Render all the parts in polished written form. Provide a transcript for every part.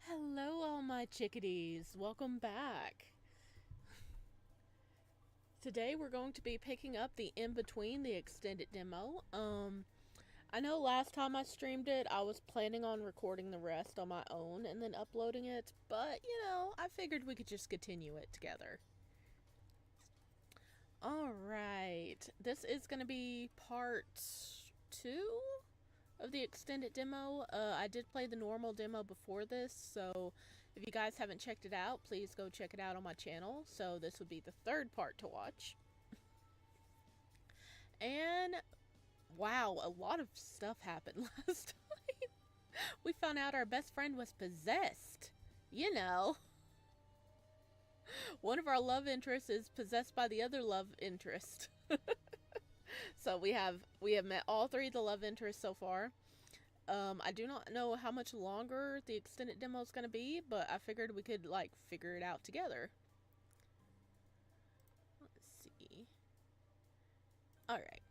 Hello, all my chickadees. Welcome back. Today we're going to be picking up the In Between, the extended demo. I know last time I streamed it, I was planning on recording the rest on my own and then uploading it, but I figured we could just continue it together. All right, this is going to be part 2 of the extended demo. I did play the normal demo before this, so if you guys haven't checked it out, please go check it out on my channel. So this would be the third part to watch. And wow, a lot of stuff happened last time. We found out our best friend was possessed. You know, one of our love interests is possessed by the other love interest. So we have met all three of the love interests so far. I do not know how much longer the extended demo is going to be, but I figured we could like figure it out together. Let's see. All right.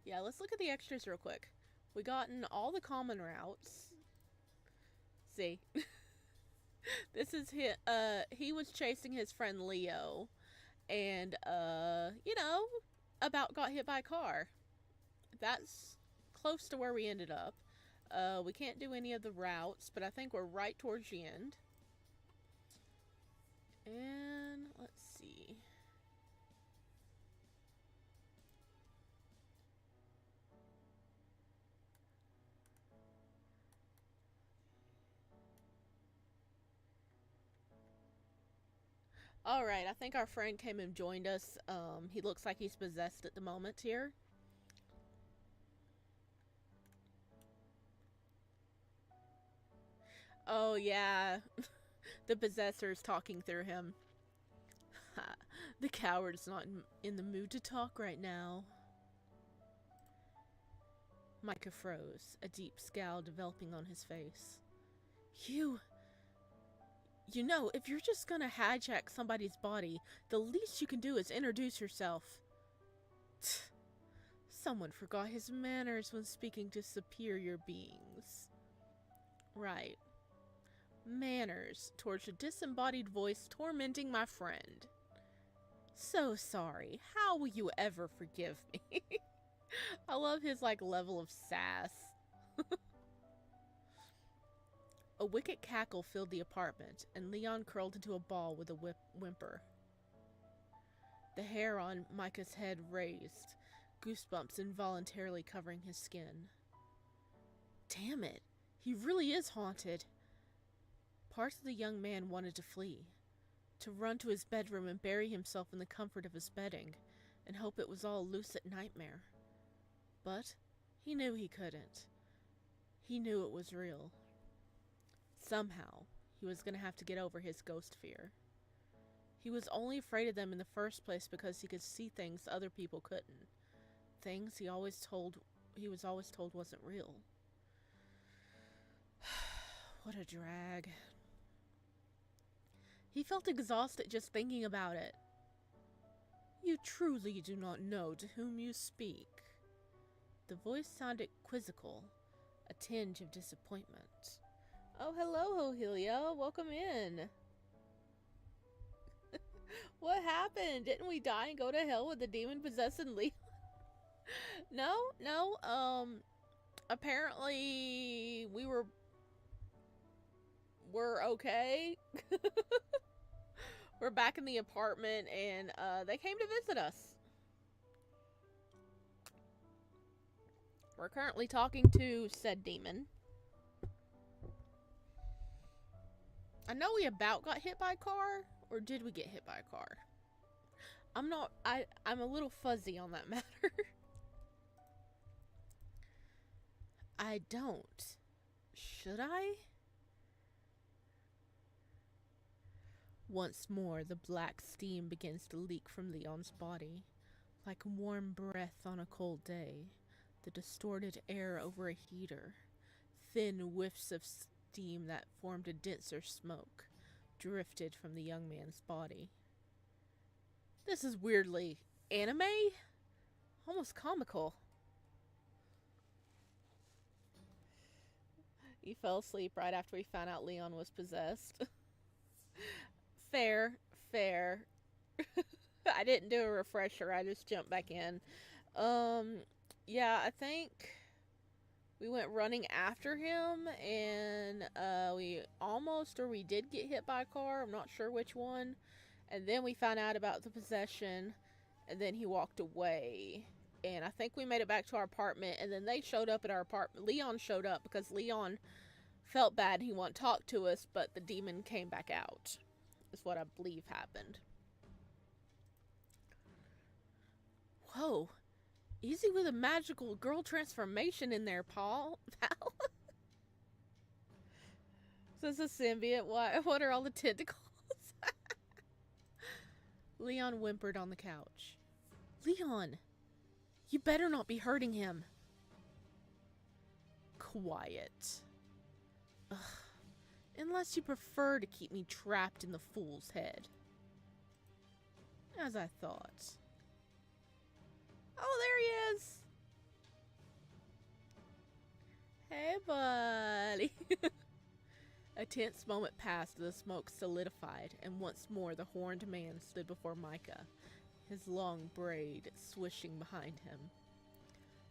Yeah, let's look at the extras real quick. We gotten all the common routes. See, this is he was chasing his friend Leo, and about got hit by a car. That's close to where we ended up. We can't do any of the routes, but I think we're right towards the end. And let's see. All right, I think our friend came and joined us. He looks like he's possessed at the moment here. Oh yeah, the possessor's talking through him. The coward's not in the mood to talk right now. Micah froze, a deep scowl developing on his face. You. You know, if you're just gonna hijack somebody's body, the least you can do is introduce yourself. Someone forgot his manners when speaking to superior beings. Right. Manners towards a disembodied voice tormenting my friend. So sorry. How will you ever forgive me? I love his level of sass. A wicked cackle filled the apartment, and Leon curled into a ball with a whimper. The hair on Micah's head raised, goosebumps involuntarily covering his skin. Damn it, he really is haunted. Parts of the young man wanted to flee, to run to his bedroom and bury himself in the comfort of his bedding, and hope it was all a lucid nightmare. But he knew he couldn't. He knew it was real. Somehow, he was going to have to get over his ghost fear. He was only afraid of them in the first place because he could see things other people couldn't. Things he was always told wasn't real. What a drag. He felt exhausted just thinking about it. You truly do not know to whom you speak. The voice sounded quizzical, a tinge of disappointment. Oh, hello, Hohelia. Welcome in. What happened? Didn't we die and go to hell with the demon possessing Leon? No. Apparently we're okay. We're back in the apartment, and they came to visit us. We're currently talking to said demon. I know we about got hit by a car, or did we get hit by a car? I'm a little fuzzy on that matter. I don't. Should I? Once more, the black steam begins to leak from Leon's body, like warm breath on a cold day, the distorted air over a heater, thin whiffs of steam that formed a denser smoke, drifted from the young man's body. This is weirdly anime? Almost comical. He fell asleep right after we found out Leon was possessed. Fair, fair. I didn't do a refresher. I just jumped back in. Um, yeah, I think we went running after him, and we almost or we did get hit by a car. I'm not sure which one. And then we found out about the possession, and then he walked away. And I think we made it back to our apartment, and then they showed up at our apartment. Leon showed up because Leon felt bad. He wanted to talk to us, but the demon came back out. Is what I believe happened. Whoa. Easy with a magical girl transformation in there, Paul. Pal. Says a symbiote. What are all the tentacles? Leon whimpered on the couch. Leon, you better not be hurting him. Quiet. Ugh. Unless you prefer to keep me trapped in the fool's head. As I thought. Oh, there he is! Hey, buddy. A tense moment passed as the smoke solidified, and once more the horned man stood before Micah, his long braid swishing behind him.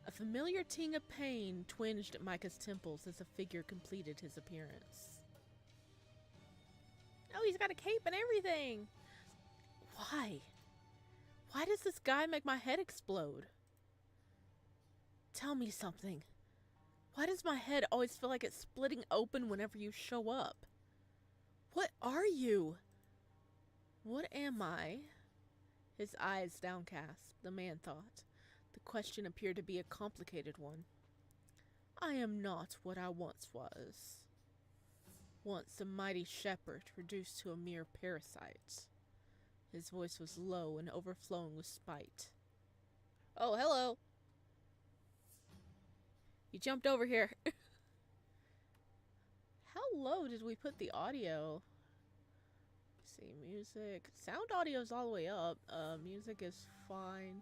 A familiar ting of pain twinged at Micah's temples as the figure completed his appearance. Oh, he's got a cape and everything! Why? Why does this guy make my head explode? Tell me something. Why does my head always feel like it's splitting open whenever you show up? What are you? What am I? His eyes downcast, the man thought. The question appeared to be a complicated one. I am not what I once was. Once a mighty shepherd reduced to a mere parasite. His voice was low and overflowing with spite. Oh, hello. You jumped over here. How low did we put the audio? Let's see, music. Sound audio is all the way up. Music is fine.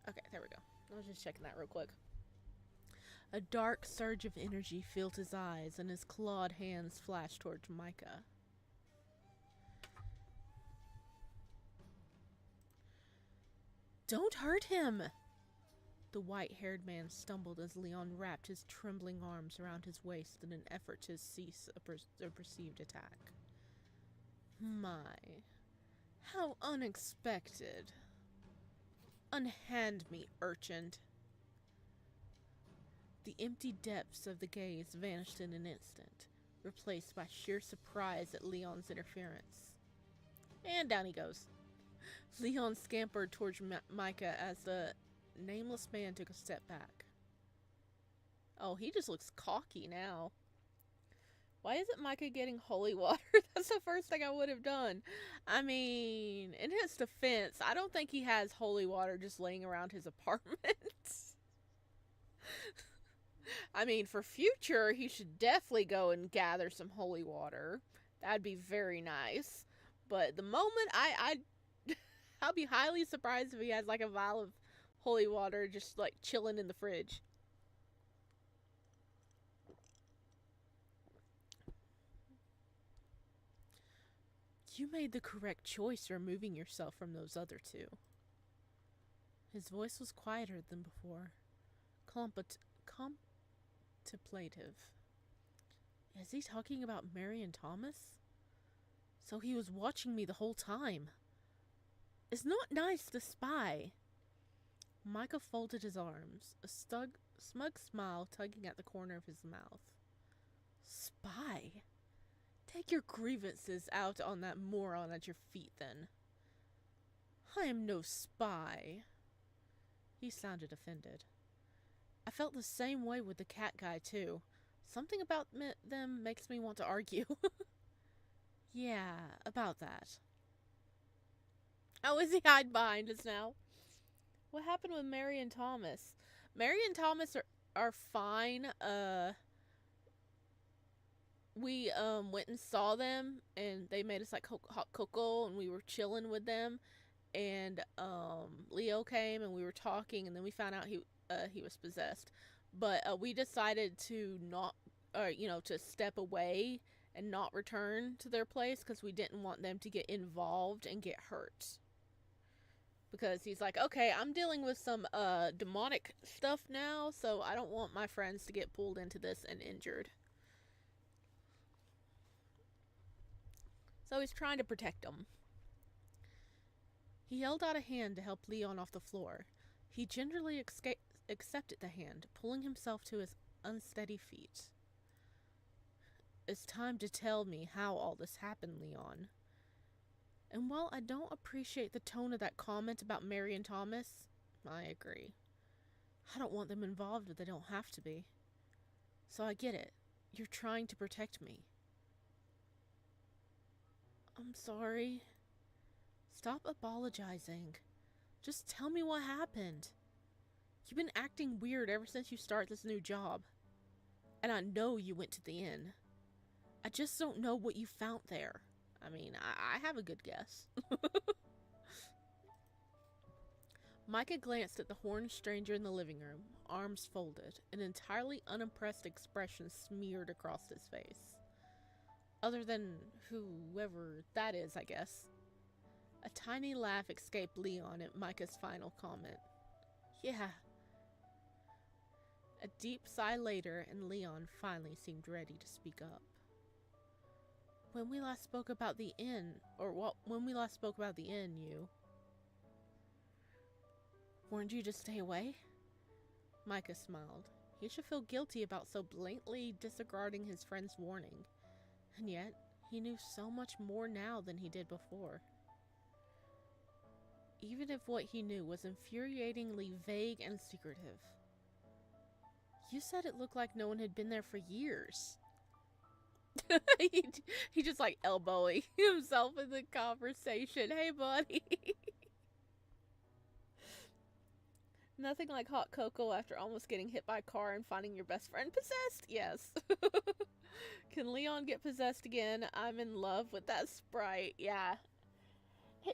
Okay, there we go. I was just checking that real quick. A dark surge of energy filled his eyes, and his clawed hands flashed towards Micah. Don't hurt him! The white-haired man stumbled as Leon wrapped his trembling arms around his waist in an effort to cease a perceived attack. My, how unexpected. Unhand me, urchin. The empty depths of the gaze vanished in an instant, replaced by sheer surprise at Leon's interference. And down he goes. Leon scampered towards Micah as the nameless man took a step back. Oh, he just looks cocky now. Why isn't Micah getting holy water? That's the first thing I would have done. I mean, in his defense, I don't think he has holy water just laying around his apartment. I mean, for future, he should definitely go and gather some holy water. That'd be very nice. But the moment, I'll be highly surprised if he has like a vial of holy water just like chilling in the fridge. You made the correct choice removing yourself from those other two. His voice was quieter than before. Contemplative. Is he talking about Mary and Thomas? So he was watching me the whole time. It's not nice to spy. Micah folded his arms, a smug smile tugging at the corner of his mouth. Spy? Take your grievances out on that moron at your feet, then. I am no spy. He sounded offended. I felt the same way with the cat guy, too. Something about them makes me want to argue. Yeah, about that. Oh, is he hide behind us now? What happened with Mary and Thomas? Mary and Thomas are fine. We went and saw them, and they made us like hot cocoa, and we were chilling with them. And Leo came, and we were talking, and then we found out he was possessed. but we decided to not, to step away and not return to their place because we didn't want them to get involved and get hurt. Because he's like, okay, I'm dealing with some demonic stuff now, so I don't want my friends to get pulled into this and injured. So he's trying to protect them. He held out a hand to help Leon off the floor. He gingerly accepted the hand, pulling himself to his unsteady feet. It's time to tell me how all this happened, Leon. And while I don't appreciate the tone of that comment about Mary and Thomas, I agree. I don't want them involved if they don't have to be. So I get it. You're trying to protect me. I'm sorry. Stop apologizing. Just tell me what happened. You've been acting weird ever since you started this new job. And I know you went to the inn. I just don't know what you found there. I mean, I have a good guess. Micah glanced at the horned stranger in the living room, arms folded, an entirely unimpressed expression smeared across his face. Other than whoever that is, I guess. A tiny laugh escaped Leon at Micah's final comment. Yeah. A deep sigh later, and Leon finally seemed ready to speak up. When we last spoke about the inn, you warned you to stay away? Micah smiled. He should feel guilty about so blatantly disregarding his friend's warning. And yet, he knew so much more now than he did before. Even if what he knew was infuriatingly vague and secretive. You said it looked like no one had been there for years. he just like elbowing himself in the conversation. Hey, buddy. Nothing like hot cocoa after almost getting hit by a car and finding your best friend possessed? Yes. Can Leon get possessed again? I'm in love with that sprite. Yeah.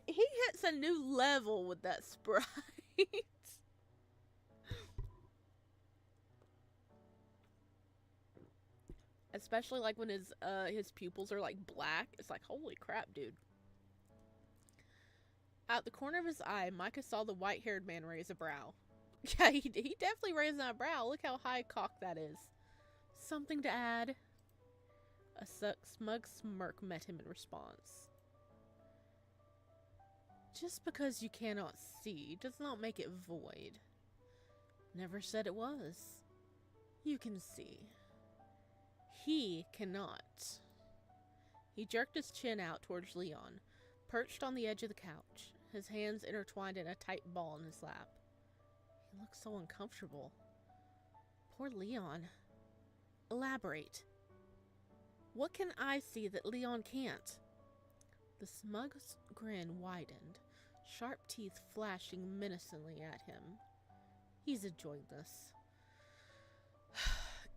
He hits a new level with that sprite. Especially like when his pupils are like black. It's like, holy crap, dude. Out the corner of his eye, Micah saw the white-haired man raise a brow. Yeah, he definitely raised that brow. Look how high cocked that is. Something to add? A smug smirk met him in response. Just because you cannot see does not make it void. Never said it was. You can see. He cannot. He jerked his chin out towards Leon, perched on the edge of the couch, his hands intertwined in a tight ball in his lap. He looked so uncomfortable. Poor Leon. Elaborate. What can I see that Leon can't? The smug grin widened, sharp teeth flashing menacingly at him. He's enjoying this.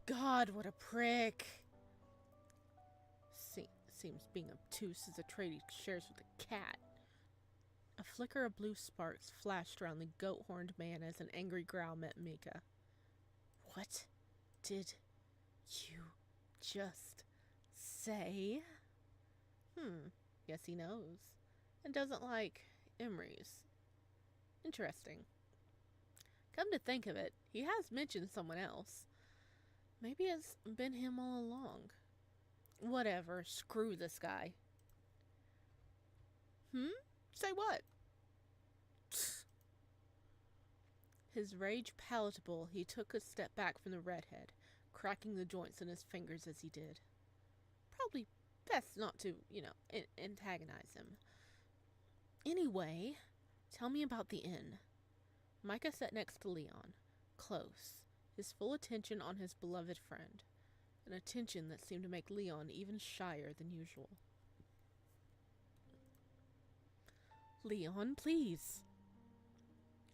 God, what a prick. Seems being obtuse is a trait he shares with the cat. A flicker of blue sparks flashed around the goat-horned man as an angry growl met Micah. What did you just say? Guess he knows. And doesn't like Emery's. Interesting. Come to think of it, he has mentioned someone else. Maybe it's been him all along. Whatever, screw this guy. Say what? His rage palatable, he took a step back from the redhead, cracking the joints in his fingers as he did. Probably best not to, antagonize him. Anyway, tell me about the inn. Micah sat next to Leon, close, his full attention on his beloved friend, an attention that seemed to make Leon even shyer than usual. Leon, please.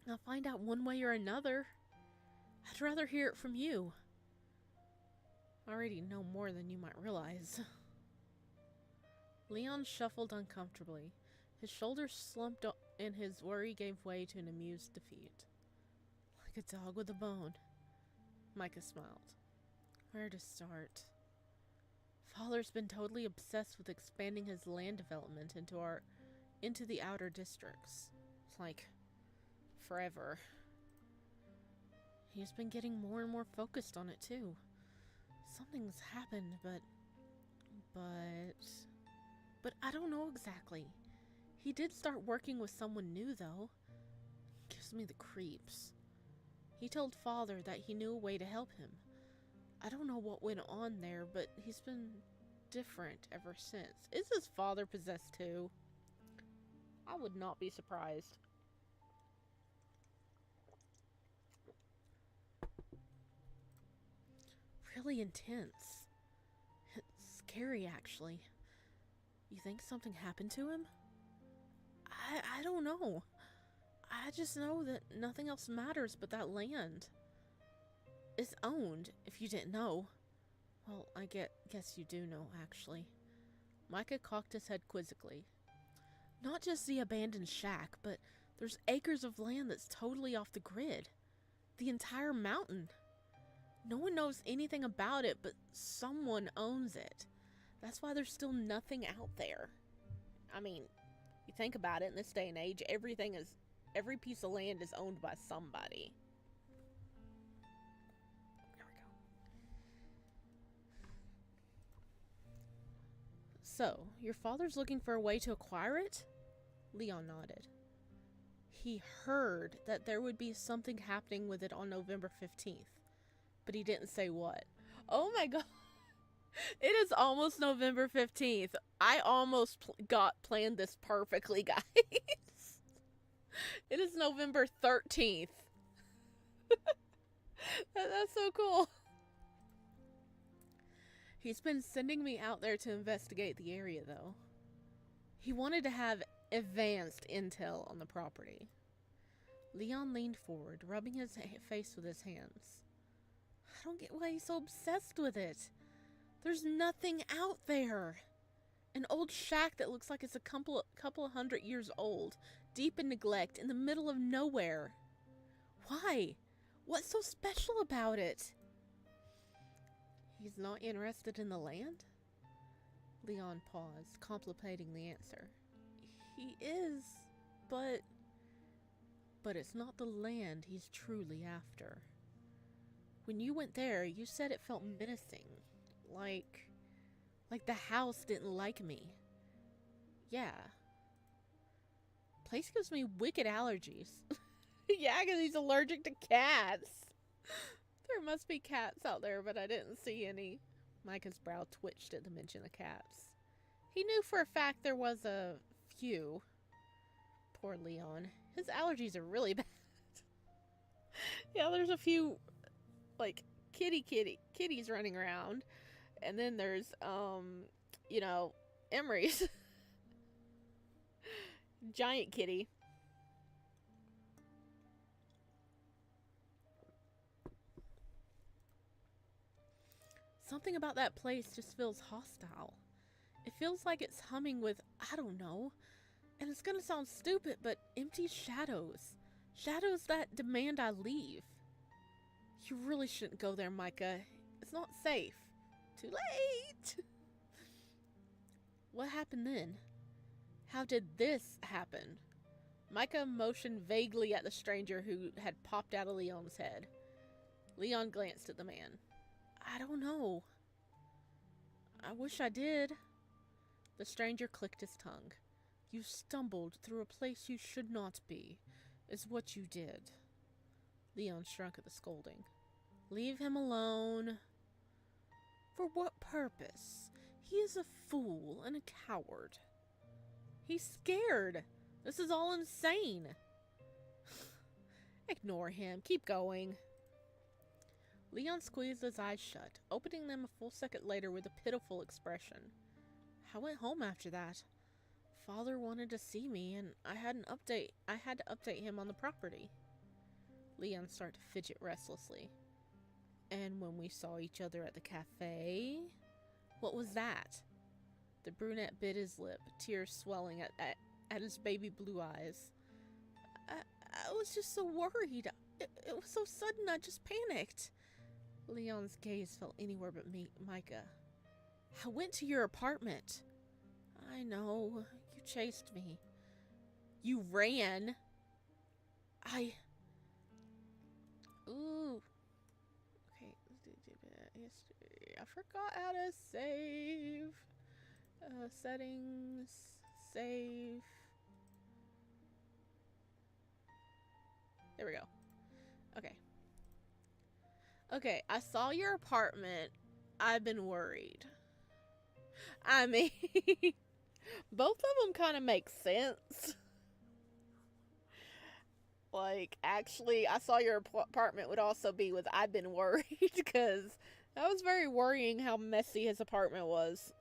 I'll find out one way or another. I'd rather hear it from you. I already know more than you might realize. Leon shuffled uncomfortably. His shoulders slumped and his worry gave way to an amused defeat. Like a dog with a bone. Micah smiled. Where to start? Father's been totally obsessed with expanding his land development into the outer districts. It's like forever. He's been getting more and more focused on it too. Something's happened, but I don't know exactly. He did start working with someone new though. Gives me the creeps. He told Father that he knew a way to help him. I don't know what went on there, but he's been different ever since. Is his father possessed too? I would not be surprised. Really intense. It's scary, actually. You think something happened to him? I don't know. I just know that nothing else matters but that land. It's owned, if you didn't know. Well, I guess you do know, actually. Micah cocked his head quizzically. Not just the abandoned shack, but there's acres of land that's totally off the grid. The entire mountain. No one knows anything about it, but someone owns it. That's why there's still nothing out there. I mean, you think about it, in this day and age, every piece of land is owned by somebody. There we go. So, your father's looking for a way to acquire it? Leon nodded. He heard that there would be something happening with it on November 15th, but he didn't say what. Oh my god. It is almost November 15th. I almost planned this perfectly, guys. It is November 13th. That's so cool. He's been sending me out there to investigate the area, though. He wanted to have advanced intel on the property. Leon leaned forward, rubbing his face with his hands. I don't get why he's so obsessed with it. There's nothing out there. An old shack that looks like it's a couple of 100 years old, deep in neglect, in the middle of nowhere. Why? What's so special about it? He's not interested in the land? Leon paused, contemplating the answer. He is, but it's not the land he's truly after. When you went there, you said it felt menacing. Like the house didn't like me. Yeah. Place gives me wicked allergies. Yeah, because he's allergic to cats. There must be cats out there, but I didn't see any. Micah's brow twitched at the mention of cats. He knew for a fact there was a few. Poor Leon. His allergies are really bad. Yeah, there's a few, like, kitties running around. And then there's, Emery's. Giant kitty. Something about that place just feels hostile. It feels like it's humming with, I don't know, and it's gonna sound stupid, but empty shadows. Shadows that demand I leave. You really shouldn't go there, Micah. It's not safe. Too late! What happened then? How did this happen? Micah motioned vaguely at the stranger who had popped out of Leon's head. Leon glanced at the man. I don't know. I wish I did. The stranger clicked his tongue. You stumbled through a place you should not be, is what you did. Leon shrunk at the scolding. Leave him alone. For what purpose? He is a fool and a coward. He's scared. This is all insane. Ignore him. Keep going. Leon squeezed his eyes shut, opening them a full second later with a pitiful expression. I went home after that. Father wanted to see me, and I had to update him on the property. Leon started to fidget restlessly. And when we saw each other at the cafe? What was that? The brunette bit his lip, tears swelling at his baby blue eyes. I was just so worried. It was so sudden, I just panicked. Leon's gaze fell anywhere but Micah. I went to your apartment. I know. You chased me. You ran. Ooh. Okay. I forgot how to save. Settings. Save. There we go. Okay. Okay, I saw your apartment. I've been worried. I mean, both of them kind of make sense. Like, actually, I saw your apartment would also be with I've been worried, because that was very worrying how messy his apartment was.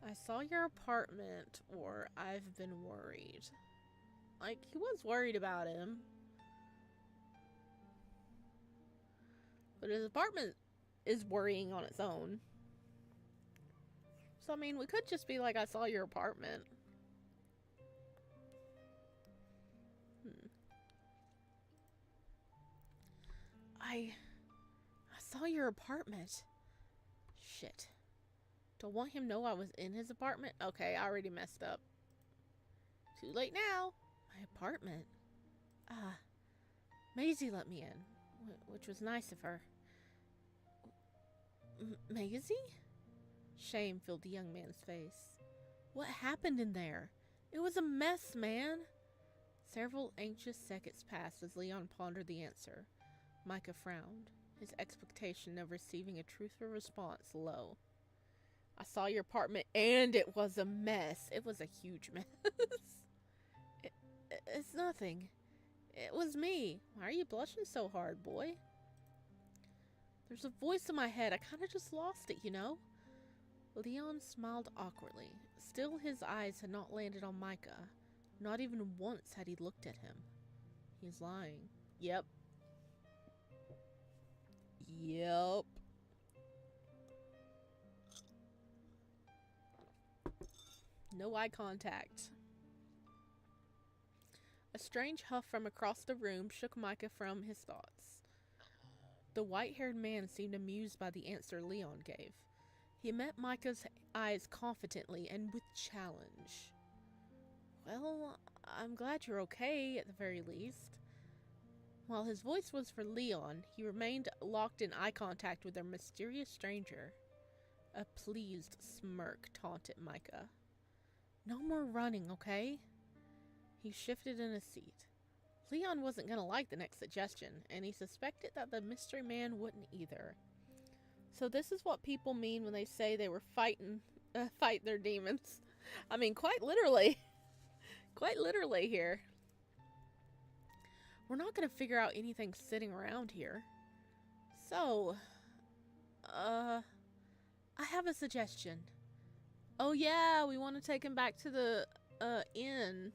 I saw your apartment, or I've been worried. Like, he was worried about him. But his apartment is worrying on its own. So, I mean, we could just be like, I saw your apartment. I saw your apartment. Shit. Don't want him to know I was in his apartment? Okay, I already messed up. Too late now. My apartment. Maisie let me in, which was nice of her. Maisie? Shame filled the young man's face. What happened in there? It was a mess, man. Several anxious seconds passed as Leon pondered the answer. Micah frowned, his expectation of receiving a truthful response low. I saw your apartment and it was a mess. It was a huge mess. It's nothing. It was me. Why are you blushing so hard, boy? There's a voice in my head. I kind of just lost it, you know? Leon smiled awkwardly. Still, his eyes had not landed on Micah. Not even once had he looked at him. He's lying. Yep. No eye contact. A strange huff from across the room shook Micah from his thoughts. The white-haired man seemed amused by the answer Leon gave. He met Micah's eyes confidently and with challenge. Well, I'm glad you're okay, at the very least. While his voice was for Leon, he remained locked in eye contact with their mysterious stranger. A pleased smirk taunted Micah. No more running, okay? He shifted in his seat. Leon wasn't going to like the next suggestion, and he suspected that the mystery man wouldn't either. So this is what people mean when they say they were fight their demons. I mean, quite literally. Quite literally here. We're not going to figure out anything sitting around here. So, I have a suggestion. Oh yeah, we want to take him back to the, inn.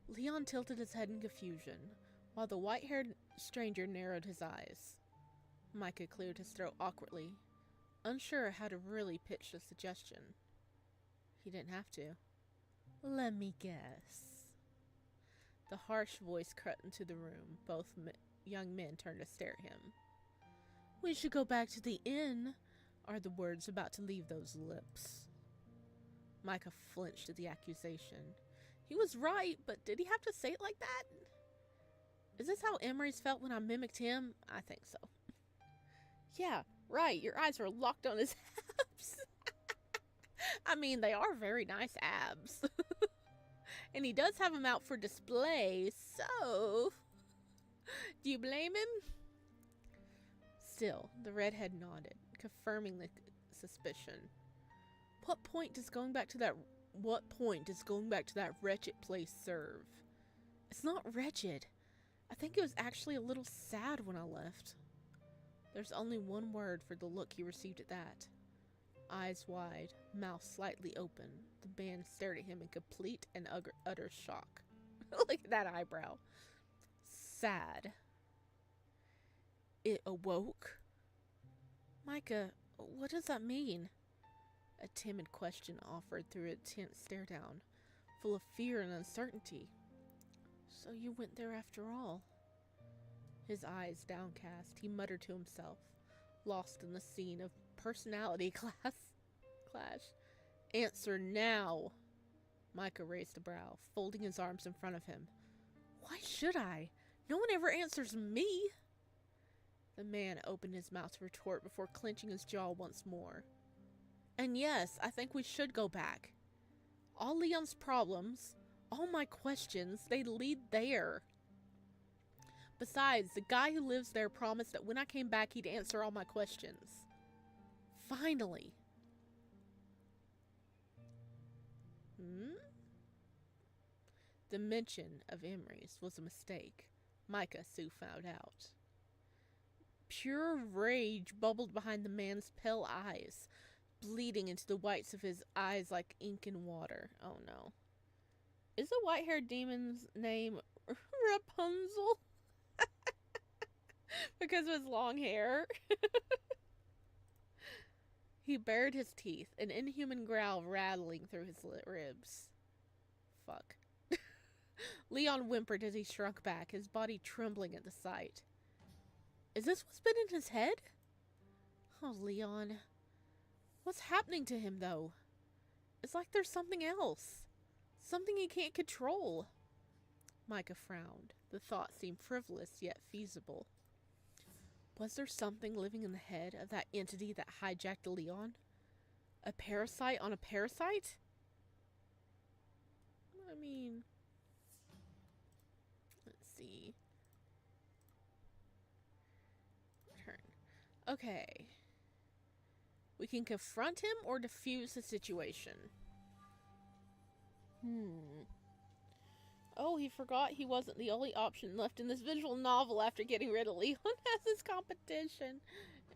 Leon tilted his head in confusion, while the white-haired stranger narrowed his eyes. Micah cleared his throat awkwardly, unsure how to really pitch the suggestion. He didn't have to. Let me guess. The harsh voice cut into the room. Both young men turned to stare at him. We should go back to the inn, are the words about to leave those lips. Micah flinched at the accusation. He was right, but did he have to say it like that? Is this how Emery's felt when I mimicked him? I think so. Yeah, right, your eyes were locked on his abs. I mean, they are very nice abs. And he does have them out for display, so... Do you blame him? Still, the redhead nodded, confirming the suspicion. What point does going back to that wretched place serve? It's not wretched. I think it was actually a little sad when I left. There's only one word for the look he received at that. Eyes wide, mouth slightly open, the man stared at him in complete and utter shock. Look at that eyebrow. Sad. It awoke? Micah, what does that mean? A timid question offered through a tense stare down. full of fear and uncertainty. So you went there after all. His eyes downcast, he muttered to himself, lost in the scene of personality clash. Answer now. Micah raised a brow, folding his arms in front of him. Why should I? No one ever answers me. The man opened his mouth to retort before clenching his jaw once more. And yes, I think we should go back. All Leon's problems, all my questions, they lead there. Besides, the guy who lives there promised that when I came back he'd answer all my questions. Finally. The mention of Emery's was a mistake. Micah soon found out. Pure rage bubbled behind the man's pale eyes, bleeding into the whites of his eyes like ink in water. Oh no. Is the white-haired demon's name Rapunzel? Because of his long hair? He bared his teeth, an inhuman growl rattling through his ribs. Fuck. Leon whimpered as he shrunk back, his body trembling at the sight. Is this what's been in his head? Oh, Leon. What's happening to him, though? It's like there's something else. Something he can't control. Micah frowned. The thought seemed frivolous, yet feasible. Was there something living in the head of that entity that hijacked Leon? A parasite on a parasite? I mean... Let's see. Turn. Okay. We can confront him or defuse the situation. Oh, he forgot he wasn't the only option left in this visual novel after getting rid of Leon as his competition.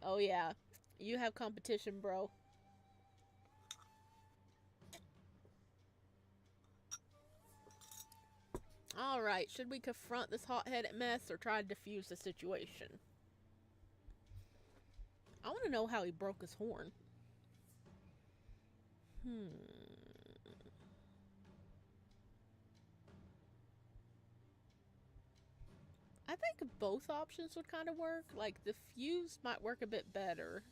Oh yeah, you have competition, bro. Alright, should we confront this hot-headed mess or try to defuse the situation? I want to know how he broke his horn. I think both options would kind of work. Like, the fuse might work a bit better.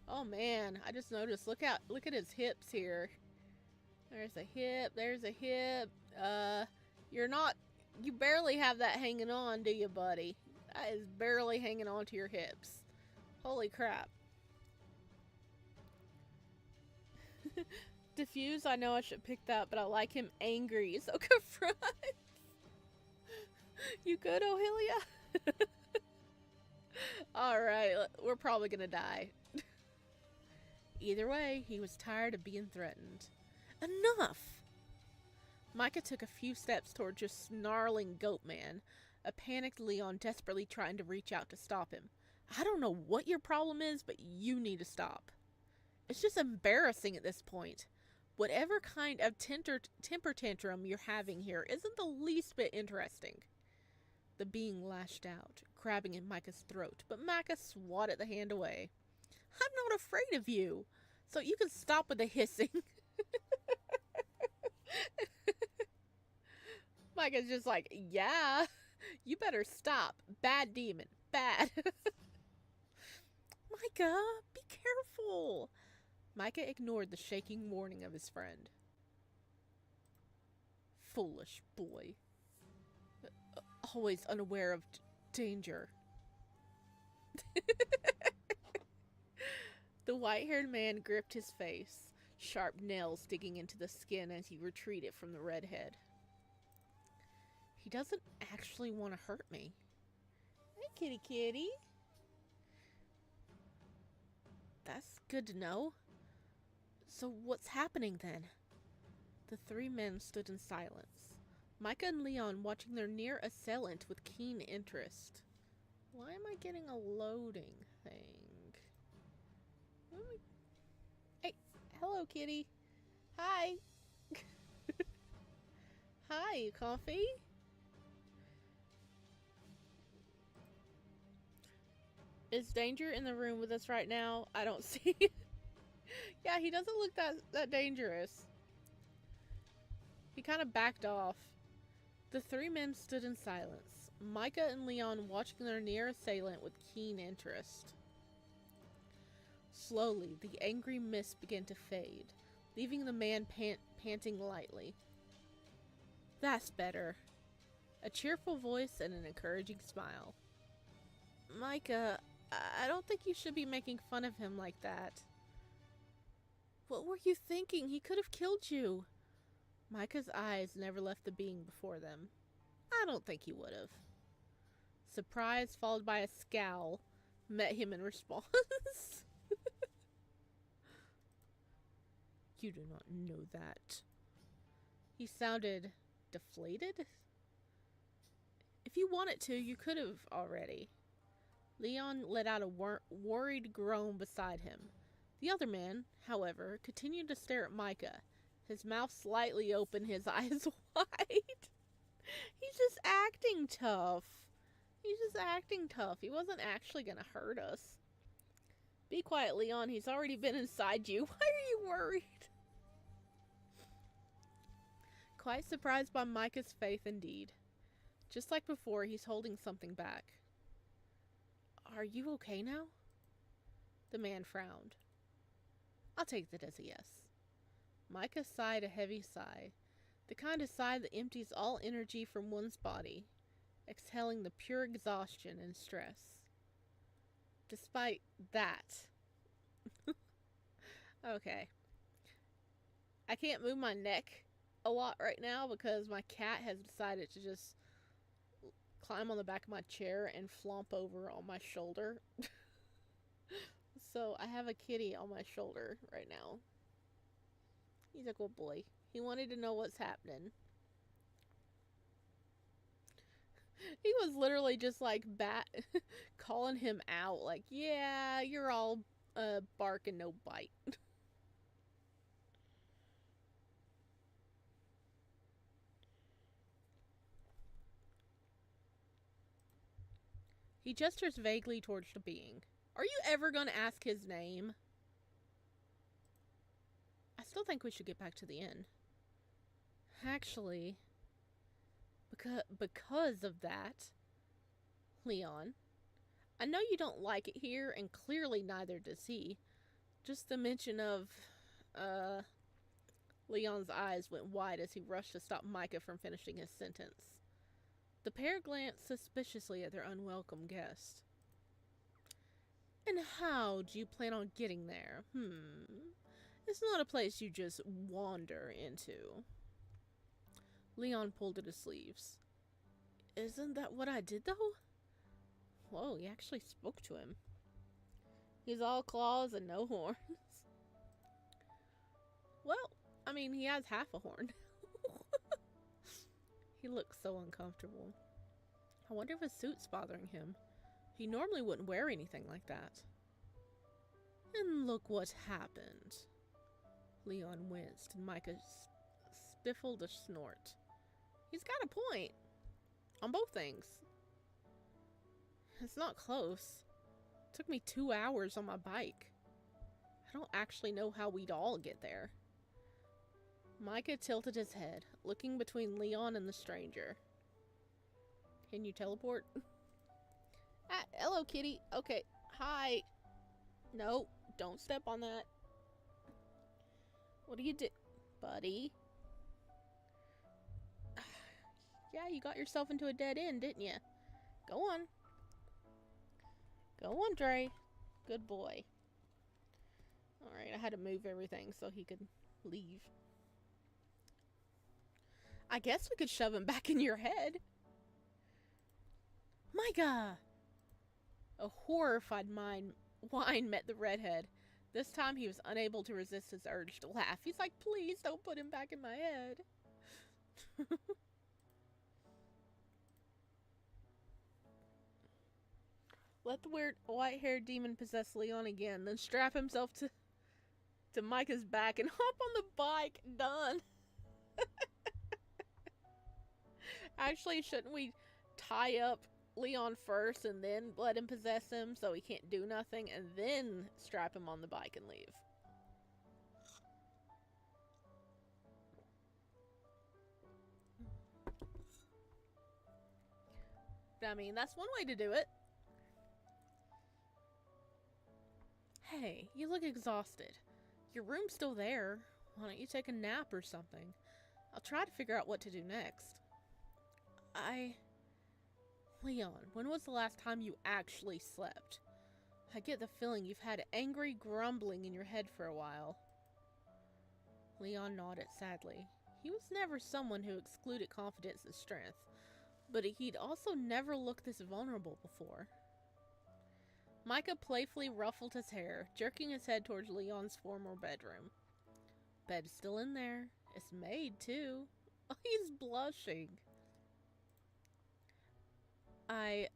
Oh man, I just noticed. Look at his hips here. There's a hip, there's a hip. You barely have that hanging on, do you, buddy? That is barely hanging on to your hips. Holy crap. Diffuse, I know I should pick that, but I like him angry, so confront. You good, Ohelia? Alright, we're probably gonna die. Either way, he was tired of being threatened. Enough! Micah took a few steps toward just snarling Goatman, a panicked Leon desperately trying to reach out to stop him. I don't know what your problem is, but you need to stop. It's just embarrassing at this point. Whatever kind of temper tantrum you're having here isn't the least bit interesting. The being lashed out, grabbing at Micah's throat, but Micah swatted the hand away. I'm not afraid of you, so you can stop with the hissing. Micah's just like, yeah, you better stop. Bad demon. Bad. Micah, be careful. Micah ignored the shaking warning of his friend. Foolish boy. Always unaware of danger. The white-haired man gripped his face, sharp nails digging into the skin as he retreated from the redhead. He doesn't actually want to hurt me. Hey, kitty kitty. That's good to know. So what's happening then? The three men stood in silence, Micah and Leon watching their near assailant with keen interest. Why am I getting a loading thing? Hey, hello kitty. Hi. Hi, you comfy? Is Danger in the room with us right now? I don't see it. Yeah, he doesn't look that dangerous. He kind of backed off. The three men stood in silence, Micah and Leon watching their near assailant with keen interest. Slowly, the angry mist began to fade, leaving the man panting lightly. That's better. A cheerful voice and an encouraging smile. Micah, I don't think you should be making fun of him like that. What were you thinking? He could have killed you. Micah's eyes never left the being before them. I don't think he would have. Surprise followed by a scowl met him in response. You do not know that. He sounded deflated. If you wanted to, you could have already. Leon let out a worried groan beside him. The other man, however, continued to stare at Micah, his mouth slightly open, his eyes wide. He's just acting tough. He wasn't actually gonna hurt us. Be quiet, Leon. He's already been inside you. Why are you worried? Quite surprised by Micah's faith indeed. Just like before, he's holding something back. Are you okay now? The man frowned. I'll take that as a yes. Micah sighed a heavy sigh, the kind of sigh that empties all energy from one's body, exhaling the pure exhaustion and stress. Despite that. Okay. I can't move my neck a lot right now because my cat has decided to just climb on the back of my chair and flomp over on my shoulder. So I have a kitty on my shoulder right now. He's a good boy. He wanted to know what's happening. He was literally just like calling him out, like, yeah, you're all bark and no bite. He gestures vaguely towards the being. Are you ever going to ask his name? I still think we should get back to the inn. Actually, because of that, Leon, I know you don't like it here, and clearly neither does he. Just the mention of, Leon's eyes went wide as he rushed to stop Micah from finishing his sentence. The pair glanced suspiciously at their unwelcome guest. And how do you plan on getting there? It's not a place you just wander into. Leon pulled at his sleeves. Isn't that what I did, though? Whoa, he actually spoke to him. He's all claws and no horns. Well, I mean, he has half a horn. He looks so uncomfortable. I wonder if his suit's bothering him. He normally wouldn't wear anything like that. And look what happened. Leon winced, and Micah spiffled a snort. He's got a point. On both things. It's not close. It took me 2 hours on my bike. I don't actually know how we'd all get there. Micah tilted his head, looking between Leon and the stranger. Can you teleport? Hello, kitty. Okay, hi. No, don't step on that. What do you do, buddy? Yeah, you got yourself into a dead end, didn't you? Go on. Go on, Dre. Good boy. Alright, I had to move everything so he could leave. I guess we could shove him back in your head. Micah! A horrified whine met the redhead. This time he was unable to resist his urge to laugh. He's like, please don't put him back in my head. Let the weird white-haired demon possess Leon again, then strap himself to Micah's back and hop on the bike. Done. Actually, shouldn't we tie up Leon first and then let him possess him so he can't do nothing, and then strap him on the bike and leave? I mean, that's one way to do it. Hey, you look exhausted. Your room's still there. Why don't you take a nap or something? I'll try to figure out what to do next. Leon, when was the last time you actually slept? I get the feeling you've had angry grumbling in your head for a while. Leon nodded sadly. He was never someone who excluded confidence and strength, but he'd also never looked this vulnerable before. Micah playfully ruffled his hair, jerking his head towards Leon's former bedroom. Bed's still in there. It's made, too. He's blushing. I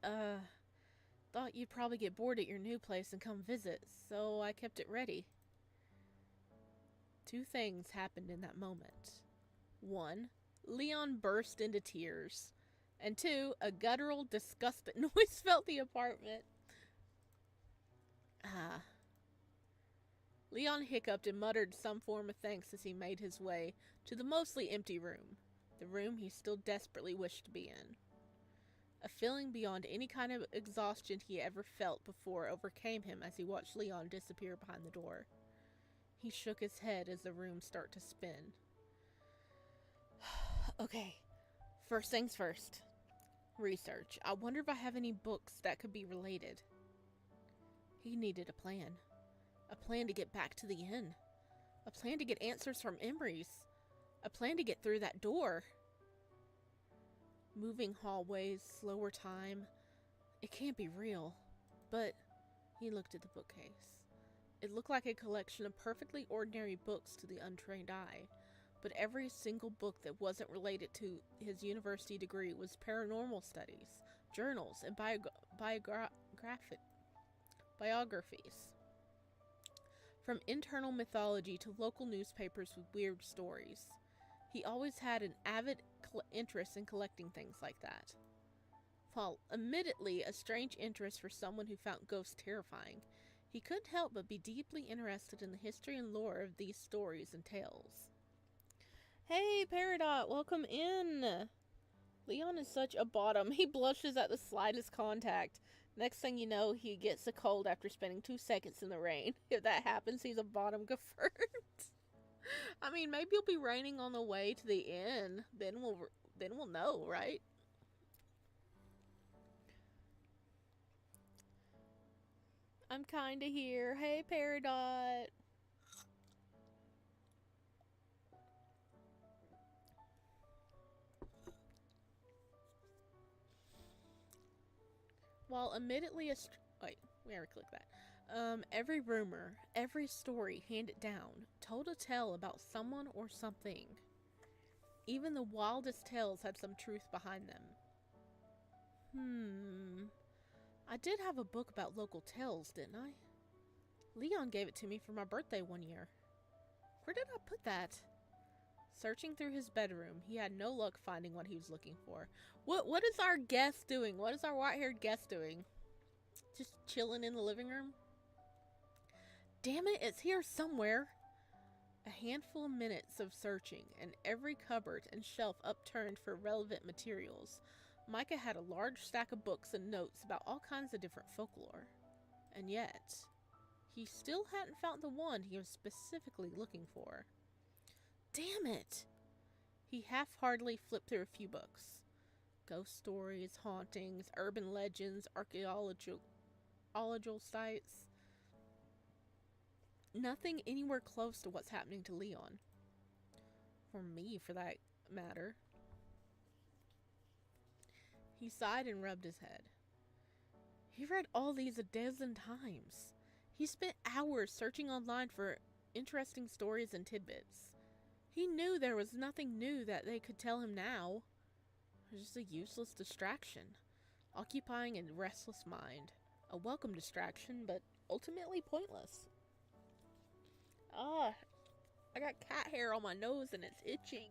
thought you'd probably get bored at your new place and come visit, so I kept it ready. Two things happened in that moment. One, Leon burst into tears. And two, a guttural, disgusted noise filled the apartment. Leon hiccuped and muttered some form of thanks as he made his way to the mostly empty room, the room he still desperately wished to be in. A feeling beyond any kind of exhaustion he ever felt before overcame him as he watched Leon disappear behind the door. He shook his head as the room started to spin. Okay, first things first. Research. I wonder if I have any books that could be related. He needed a plan. A plan to get back to the inn. A plan to get answers from Emery's. A plan to get through that door. Moving hallways, slower time. It can't be real. But he looked at the bookcase. It looked like a collection of perfectly ordinary books to the untrained eye. But every single book that wasn't related to his university degree was paranormal studies, journals, and biographies. From internal mythology to local newspapers with weird stories. He always had an avid interest in collecting things like that. While admittedly a strange interest for someone who found ghosts terrifying, he couldn't help but be deeply interested in the history and lore of these stories and tales. Hey, Peridot, welcome in. Leon is such a bottom. He blushes at the slightest contact. Next thing you know, he gets a cold after spending 2 seconds in the rain. If that happens, he's a bottom confirmed. I mean, maybe it'll be raining on the way to the inn. Then we'll know, right? I'm kinda here. Hey, Peridot. While admittedly wait, we gotta click that. Every rumor, every story handed down told a tale about someone or something. Even the wildest tales had some truth behind them. I did have a book about local tales, didn't I? Leon gave it to me for my birthday one year. Where did I put that? Searching through his bedroom, he had no luck finding what he was looking for. What is our guest doing? What is our white-haired guest doing? Just chilling in the living room? Damn it, it's here somewhere. A handful of minutes of searching, and every cupboard and shelf upturned for relevant materials. Micah had a large stack of books and notes about all kinds of different folklore. And yet, he still hadn't found the one he was specifically looking for. Damn it! He half-heartedly flipped through a few books. Ghost stories, hauntings, urban legends, archaeological sites. Nothing anywhere close to what's happening to Leon. Or me, for that matter. He sighed and rubbed his head. He read all these a dozen times. He spent hours searching online for interesting stories and tidbits. He knew there was nothing new that they could tell him now. It was just a useless distraction, occupying a restless mind. A welcome distraction, but ultimately pointless. I got cat hair on my nose and it's itching.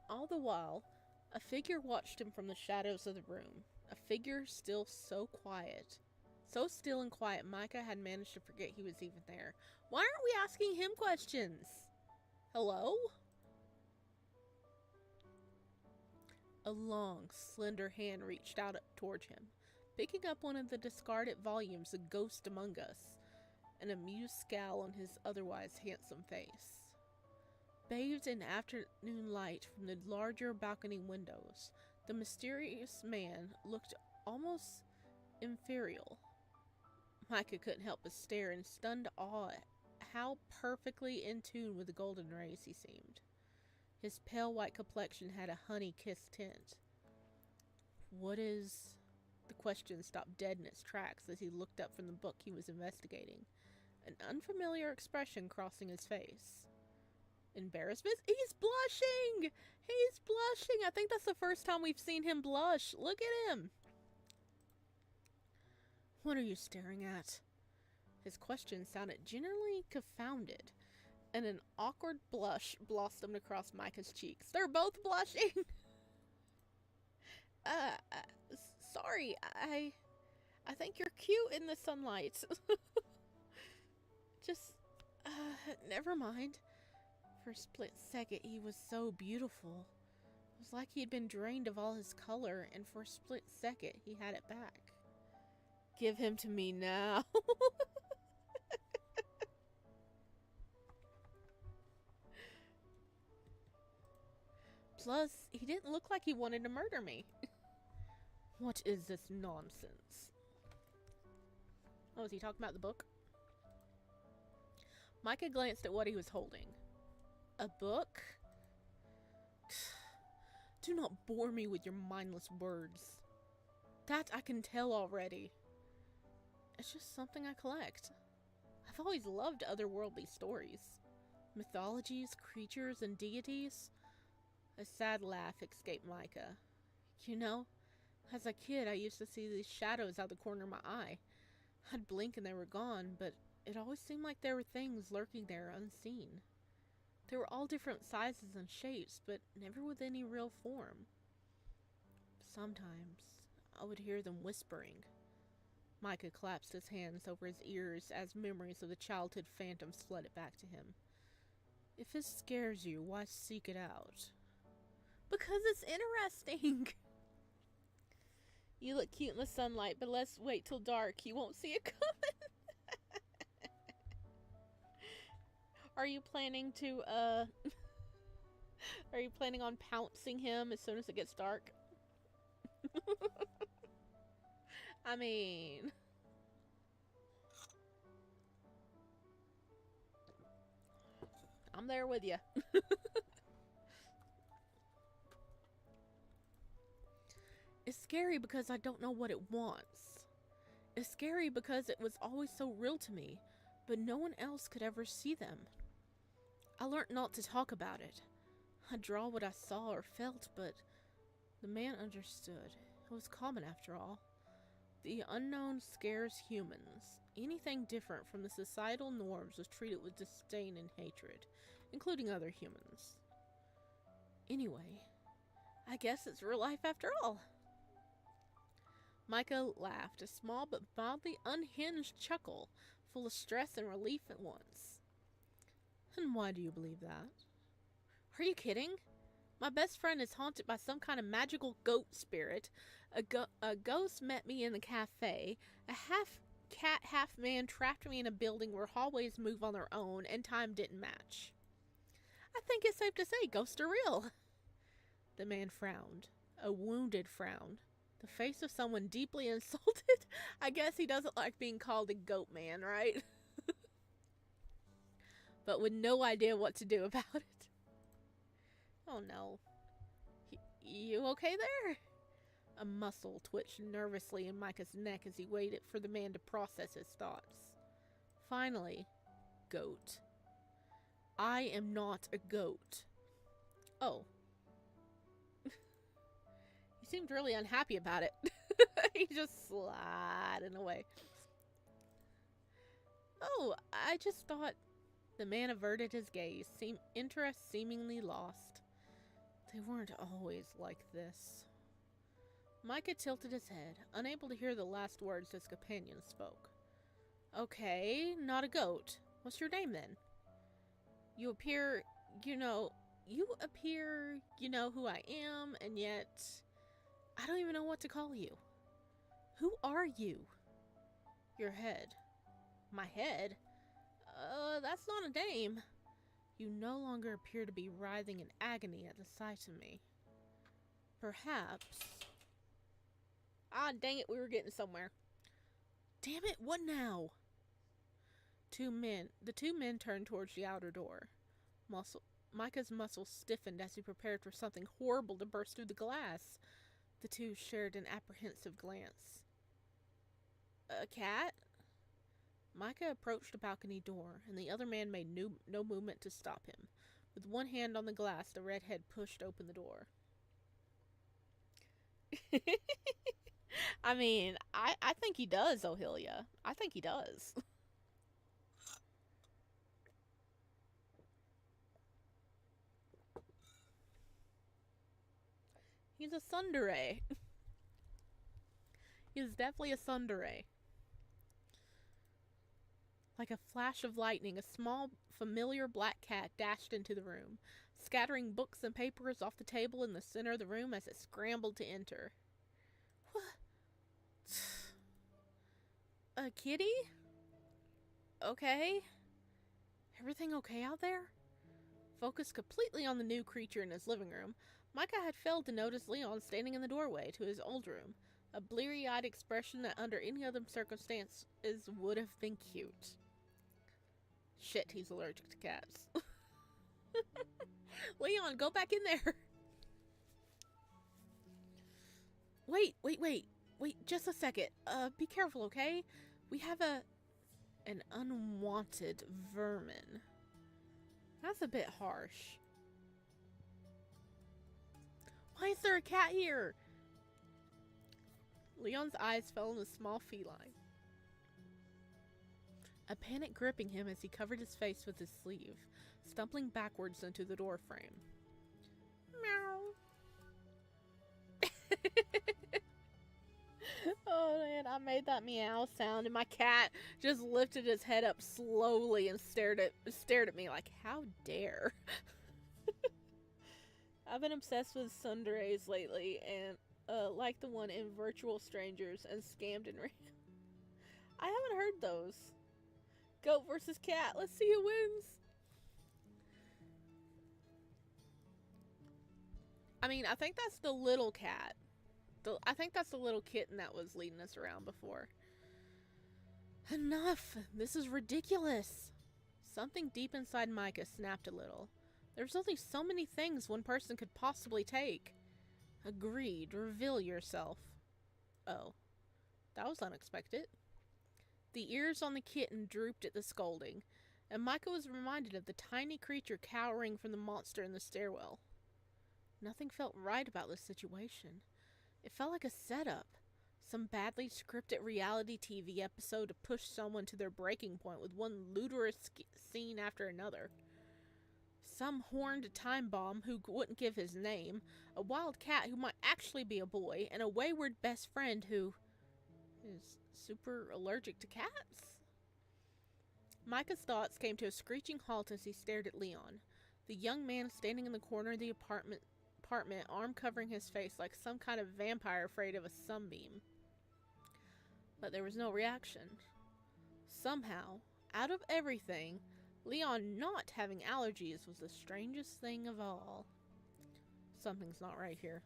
All the while, a figure watched him from the shadows of the room. A figure still so quiet, So still and quiet, Micah had managed to forget he was even there. Why aren't we asking him questions? Hello? A long, slender hand reached out toward him, picking up one of the discarded volumes, A Ghost Among Us, an amused scowl on his otherwise handsome face. Bathed in afternoon light from the larger balcony windows, the mysterious man looked almost ethereal. Micah couldn't help but stare in stunned awe at how perfectly in tune with the golden rays he seemed. His pale white complexion had a honey-kissed tint. What is... The question stopped dead in its tracks as he looked up from the book he was investigating, an unfamiliar expression crossing his face. Embarrassment? He's blushing! He's blushing! I think that's the first time we've seen him blush. Look at him! What are you staring at? His question sounded genuinely confounded, and an awkward blush blossomed across Micah's cheeks. They're both blushing! Sorry, I think you're cute in the sunlight. Just, never mind. For a split second, he was so beautiful. It was like he had been drained of all his color, and for a split second, he had it back. Give him to me now. Plus, he didn't look like he wanted to murder me. What is this nonsense? Oh, is he talking about the book? Micah glanced at what he was holding. A book? Do not bore me with your mindless words. That I can tell already. It's just something I collect. I've always loved otherworldly stories. Mythologies, creatures, and deities. A sad laugh escaped Micah. You know, as a kid I used to see these shadows out the corner of my eye. I'd blink and they were gone, but it always seemed like there were things lurking there unseen. They were all different sizes and shapes, but never with any real form. Sometimes I would hear them whispering. Micah collapsed his hands over his ears as memories of the childhood phantoms flooded back to him. If it scares you, why seek it out? Because it's interesting. You look cute in the sunlight, but let's wait till dark. You won't see it coming. Are you planning to, are you planning on pouncing him as soon as it gets dark? I mean... I'm there with you. It's scary because I don't know what it wants. It's scary because it was always so real to me, but no one else could ever see them. I learned not to talk about it. I'd draw what I saw or felt, but the man understood. It was common after all. The unknown scares humans. Anything different from the societal norms was treated with disdain and hatred, including other humans. Anyway, I guess it's real life after all. Micah laughed, a small but mildly unhinged chuckle, full of stress and relief at once. And why do you believe that? Are you kidding? My best friend is haunted by some kind of magical goat spirit. A ghost met me in the cafe. A half-cat, half-man trapped me in a building where hallways move on their own and time didn't match. I think it's safe to say ghosts are real. The man frowned, a wounded frown. The face of someone deeply insulted. I guess he doesn't like being called a goat man, right? But with no idea what to do about it. Oh no. You okay there? A muscle twitched nervously in Micah's neck as he waited for the man to process his thoughts. Finally, goat. I am not a goat. Oh. He seemed really unhappy about it. He just sliding away. Oh, I just thought... The man averted his gaze, interest seemingly lost. They weren't always like this. Micah tilted his head, unable to hear the last words his companion spoke. Okay, not a goat. What's your name then? You appear, you know who I am, and yet I don't even know what to call you. Who are you? Your head. My head? That's not a name. You no longer appear to be writhing in agony at the sight of me. Perhaps... Ah, dang it, we were getting somewhere. Damn it, what now? The two men turned towards the outer door. Micah's muscles stiffened as he prepared for something horrible to burst through the glass. The two shared an apprehensive glance. A cat? Micah approached the balcony door, and the other man made no movement to stop him. With one hand on the glass, the redhead pushed open the door. I mean, I think he does, Ohilia. I think he does. He's a tsundere. He's definitely a tsundere. Like a flash of lightning, a small, familiar black cat dashed into the room, scattering books and papers off the table in the center of the room as it scrambled to enter. What? A kitty? Okay. Everything okay out there? Focused completely on the new creature in his living room, Micah had failed to notice Leon standing in the doorway to his old room, a bleary-eyed expression that under any other circumstances would have been cute. Shit, he's allergic to cats. Leon, go back in there! Wait, just a second. Be careful, okay? We have an unwanted vermin. That's a bit harsh. Why is there a cat here? Leon's eyes fell on the small feline, a panic gripping him as he covered his face with his sleeve, stumbling backwards into the door frame. Meow. Oh man, I made that meow sound and my cat just lifted his head up slowly and stared at me like, how dare. I've been obsessed with tsunderes lately, and like the one in Virtual Strangers and Scammed and Ran. I haven't heard those. Goat versus cat. Let's see who wins. I mean, I think that's the little cat. I think that's the little kitten that was leading us around before. Enough! This is ridiculous! Something deep inside Micah snapped a little. There's only so many things one person could possibly take. Agreed. Reveal yourself. Oh. That was unexpected. The ears on the kitten drooped at the scolding, and Micah was reminded of the tiny creature cowering from the monster in the stairwell. Nothing felt right about this situation. It felt like a setup. Some badly scripted reality TV episode to push someone to their breaking point with one ludicrous scene after another. Some horned time bomb who wouldn't give his name, a wild cat who might actually be a boy, and a wayward best friend who is super allergic to cats? Micah's thoughts came to a screeching halt as he stared at Leon, the young man standing in the corner of the apartment, arm covering his face like some kind of vampire afraid of a sunbeam. But there was no reaction. Somehow, out of everything, Leon not having allergies was the strangest thing of all. Something's not right here.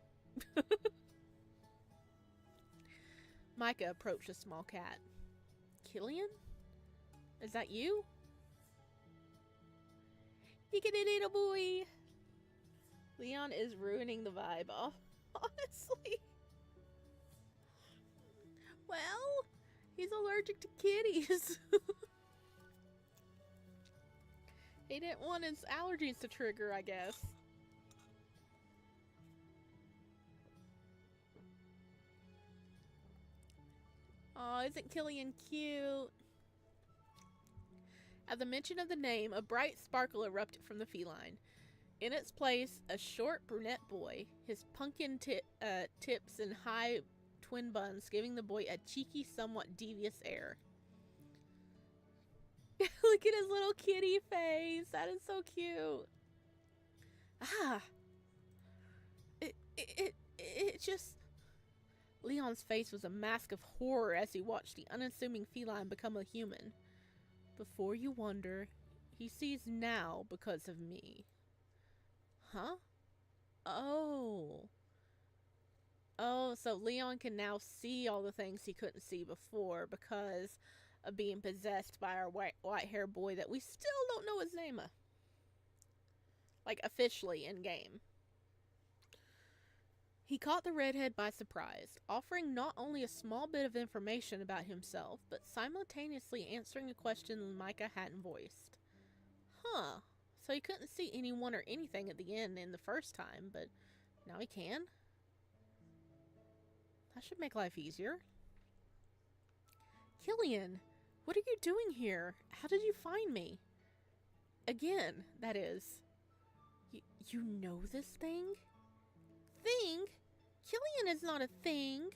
Micah approached the small cat. Killian? Is that you? Yickety little boy! Leon is ruining the vibe, honestly. Well, he's allergic to kitties. He didn't want his allergies to trigger, I guess. Aw, isn't Killian cute? At the mention of the name, a bright sparkle erupted from the feline. In its place, a short brunette boy, his pumpkin tips and high twin buns giving the boy a cheeky, somewhat devious air. Look at his little kitty face. That is so cute. Ah. It just... Leon's face was a mask of horror as he watched the unassuming feline become a human. Before you wonder, he sees now because of me. Huh? Oh. Oh, so Leon can now see all the things he couldn't see before because of being possessed by our white-haired boy that we still don't know his name. Like, officially in game. He caught the redhead by surprise, offering not only a small bit of information about himself, but simultaneously answering a question Micah hadn't voiced. Huh. So he couldn't see anyone or anything at the end in the first time, but now he can? That should make life easier. Killian, what are you doing here? How did you find me? Again, that is. You know this thing? Thing? Killian is not a thing.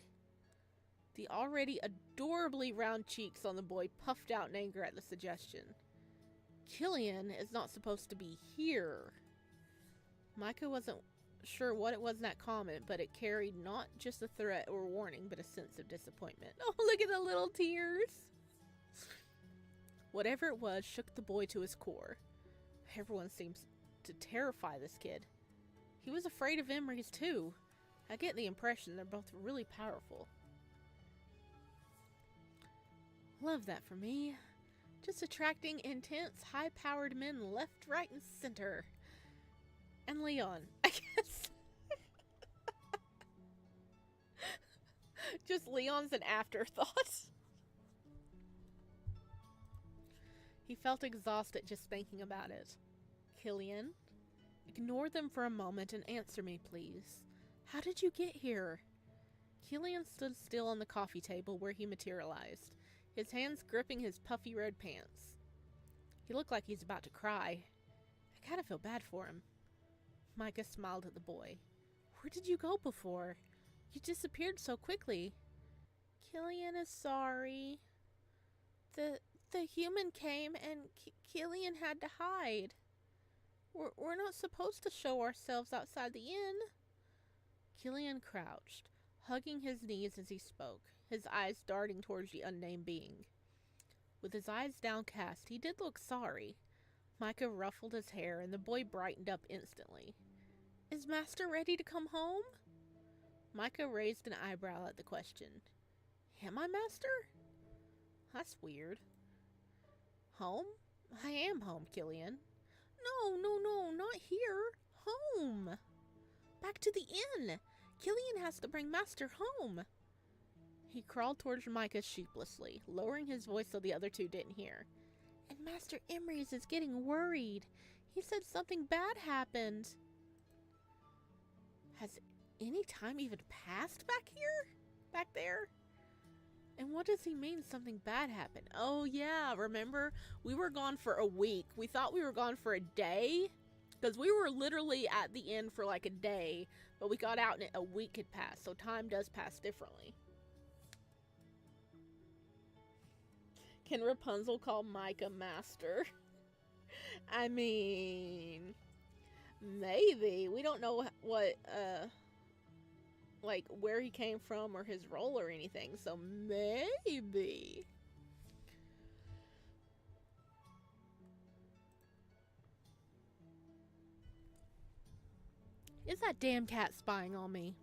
The already adorably round cheeks on the boy puffed out in anger at the suggestion. Killian is not supposed to be here. Micah wasn't sure what it was in that comment, but it carried not just a threat or warning, but a sense of disappointment. Oh, look at the little tears. Whatever it was shook the boy to his core. Everyone seems to terrify this kid. He was afraid of Emery's too. I get the impression they're both really powerful. Love that for me. Just attracting intense, high-powered men left, right, and center. And Leon, I guess. Just Leon's an afterthought. He felt exhausted just thinking about it. Killian, ignore them for a moment and answer me, please. How did you get here? Killian stood still on the coffee table where he materialized, his hands gripping his puffy red pants. He looked like he's about to cry. I kind of feel bad for him. Micah smiled at the boy. Where did you go before? You disappeared so quickly. Killian is sorry. The human came and Killian had to hide. We're not supposed to show ourselves outside the inn. Killian crouched, hugging his knees as he spoke, his eyes darting towards the unnamed being. With his eyes downcast, he did look sorry. Micah ruffled his hair, and the boy brightened up instantly. Is Master ready to come home? Micah raised an eyebrow at the question. Am I, Master? That's weird. Home? I am home, Killian. No, not here. Home. Back to the inn. Killian has to bring Master home. He crawled towards Micah sheepishly, lowering his voice so the other two didn't hear. And Master Emery's is getting worried. He said something bad happened. Has any time even passed back here? Back there? And what does he mean something bad happened? Oh yeah, remember? We were gone for a week. We thought we were gone for a day. Because we were literally at the inn for like a day. But we got out and a week had passed. So time does pass differently. Can Rapunzel call Micah Master? I mean... maybe. We don't know what, like, where he came from or his role or anything. So maybe. Is that damn cat spying on me?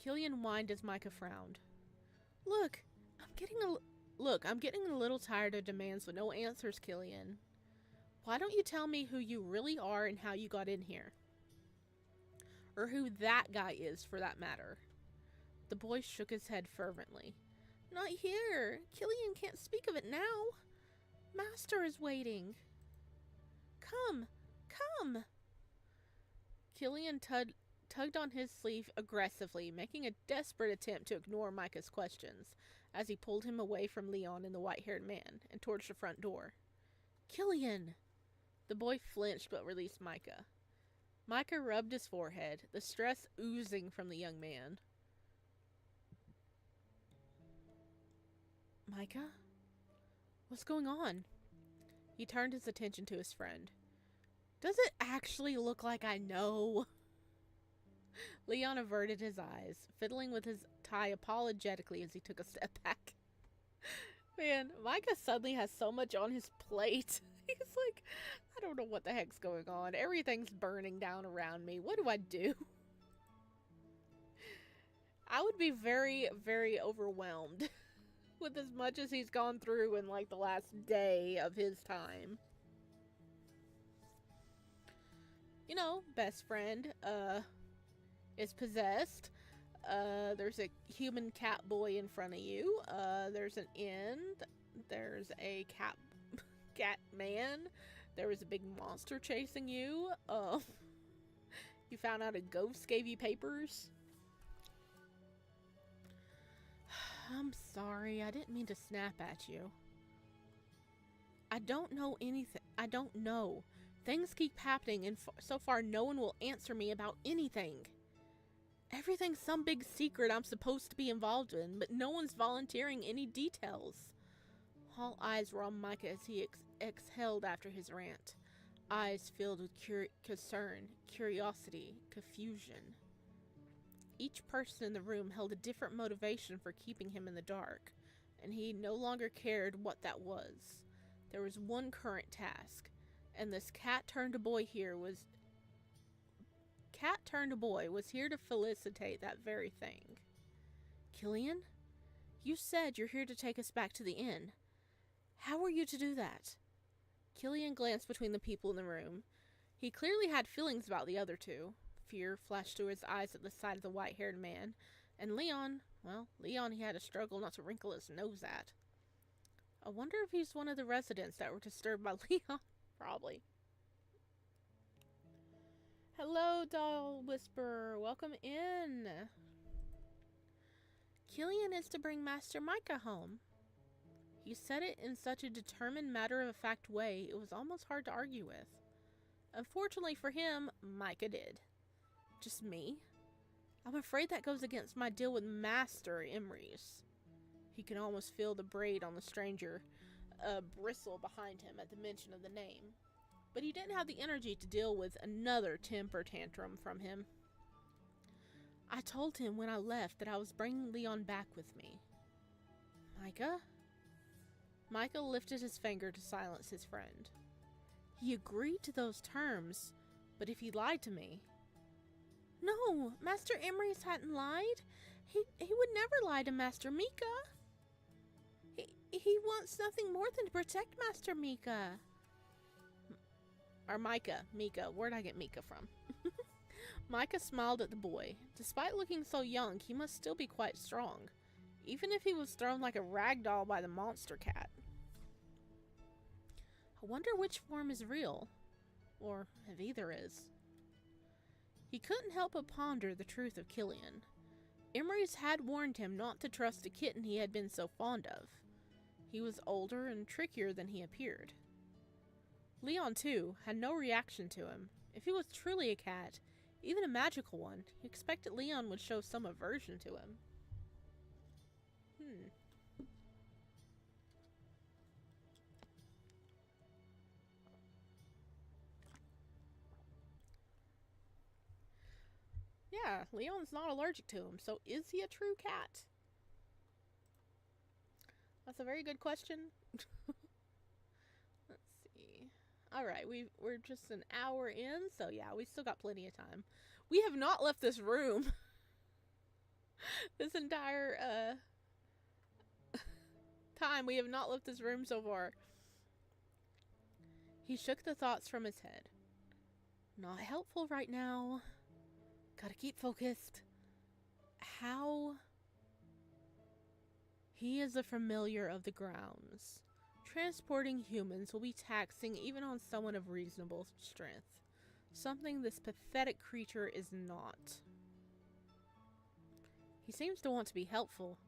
Killian whined as Micah frowned. Look, I'm getting a little tired of demands with no answers, Killian. Why don't you tell me who you really are and how you got in here? Or who that guy is, for that matter. The boy shook his head fervently. Not here. Killian can't speak of it now. Master is waiting. Come. Killian tugged on his sleeve aggressively, making a desperate attempt to ignore Micah's questions, as he pulled him away from Leon and the white-haired man, and towards the front door. Killian! The boy flinched but released Micah. Micah rubbed his forehead, the stress oozing from the young man. Micah? What's going on? He turned his attention to his friend. Does it actually look like I know? Leon averted his eyes, fiddling with his tie apologetically as he took a step back. Man, Micah suddenly has so much on his plate. He's like, I don't know what the heck's going on. Everything's burning down around me. What do I do? I would be very, very overwhelmed with as much as he's gone through in like the last day of his time. You know, best friend, is possessed. There's a human cat boy in front of you. There's an inn. There's a cat man. There was a big monster chasing you. You found out a ghost gave you papers. I'm sorry, I didn't mean to snap at you. I don't know anything. I don't know. Things keep happening, and so far no one will answer me about anything. Everything's some big secret I'm supposed to be involved in, but no one's volunteering any details. All eyes were on Micah as he exhaled after his rant. Eyes filled with concern, curiosity, confusion. Each person in the room held a different motivation for keeping him in the dark, and he no longer cared what that was. There was one current task, and this cat-turned-boy was here to felicitate that very thing. Killian, you said you're here to take us back to the inn. How were you to do that? Killian glanced between the people in the room. He clearly had feelings about the other two. Fear flashed through his eyes at the sight of the white-haired man. And Leon, he had a struggle not to wrinkle his nose at. I wonder if he's one of the residents that were disturbed by Leon. Probably. Hello, Doll Whisperer. Welcome in. Killian is to bring Master Micah home. He said it in such a determined, matter-of-fact way, it was almost hard to argue with. Unfortunately for him, Micah did. Just me? I'm afraid that goes against my deal with Master Imrys. He can almost feel the braid on the stranger bristle behind him at the mention of the name. But he didn't have the energy to deal with another temper tantrum from him. I told him when I left that I was bringing Leon back with me. Micah? Micah lifted his finger to silence his friend. He agreed to those terms, but if he lied to me... No, Master Imrys hadn't lied. He would never lie to Master Micah. He wants nothing more than to protect Master Micah. Or Micah. Where'd I get Micah from? Micah smiled at the boy. Despite looking so young, he must still be quite strong, even if he was thrown like a rag doll by the monster cat. I wonder which form is real, or if either is. He couldn't help but ponder the truth of Killian. Imrys had warned him not to trust a kitten he had been so fond of. He was older and trickier than he appeared. Leon, too, had no reaction to him. If he was truly a cat, even a magical one, he expected Leon would show some aversion to him. Yeah, Leon's not allergic to him, so is he a true cat? That's a very good question. Let's see. Alright, we're just an hour in, so yeah, we still got plenty of time. We have not left this room. This entire time, we have not left this room so far. He shook the thoughts from his head. Not helpful right now. Gotta keep focused. How? He is a familiar of the grounds. Transporting humans will be taxing even on someone of reasonable strength. Something this pathetic creature is not. He seems to want to be helpful,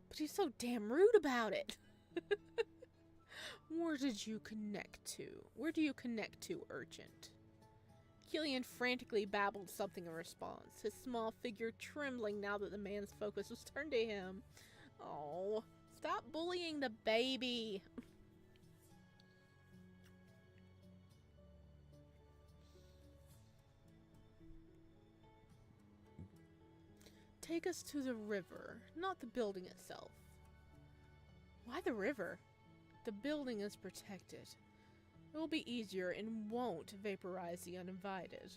but he's so damn rude about it. Where did you connect to? Where do you connect to, urgent? Killian frantically babbled something in response, his small figure trembling now that the man's focus was turned to him. Oh, stop bullying the baby. Take us to the river, not the building itself. Why the river? The building is protected. It will be easier and won't vaporize the uninvited.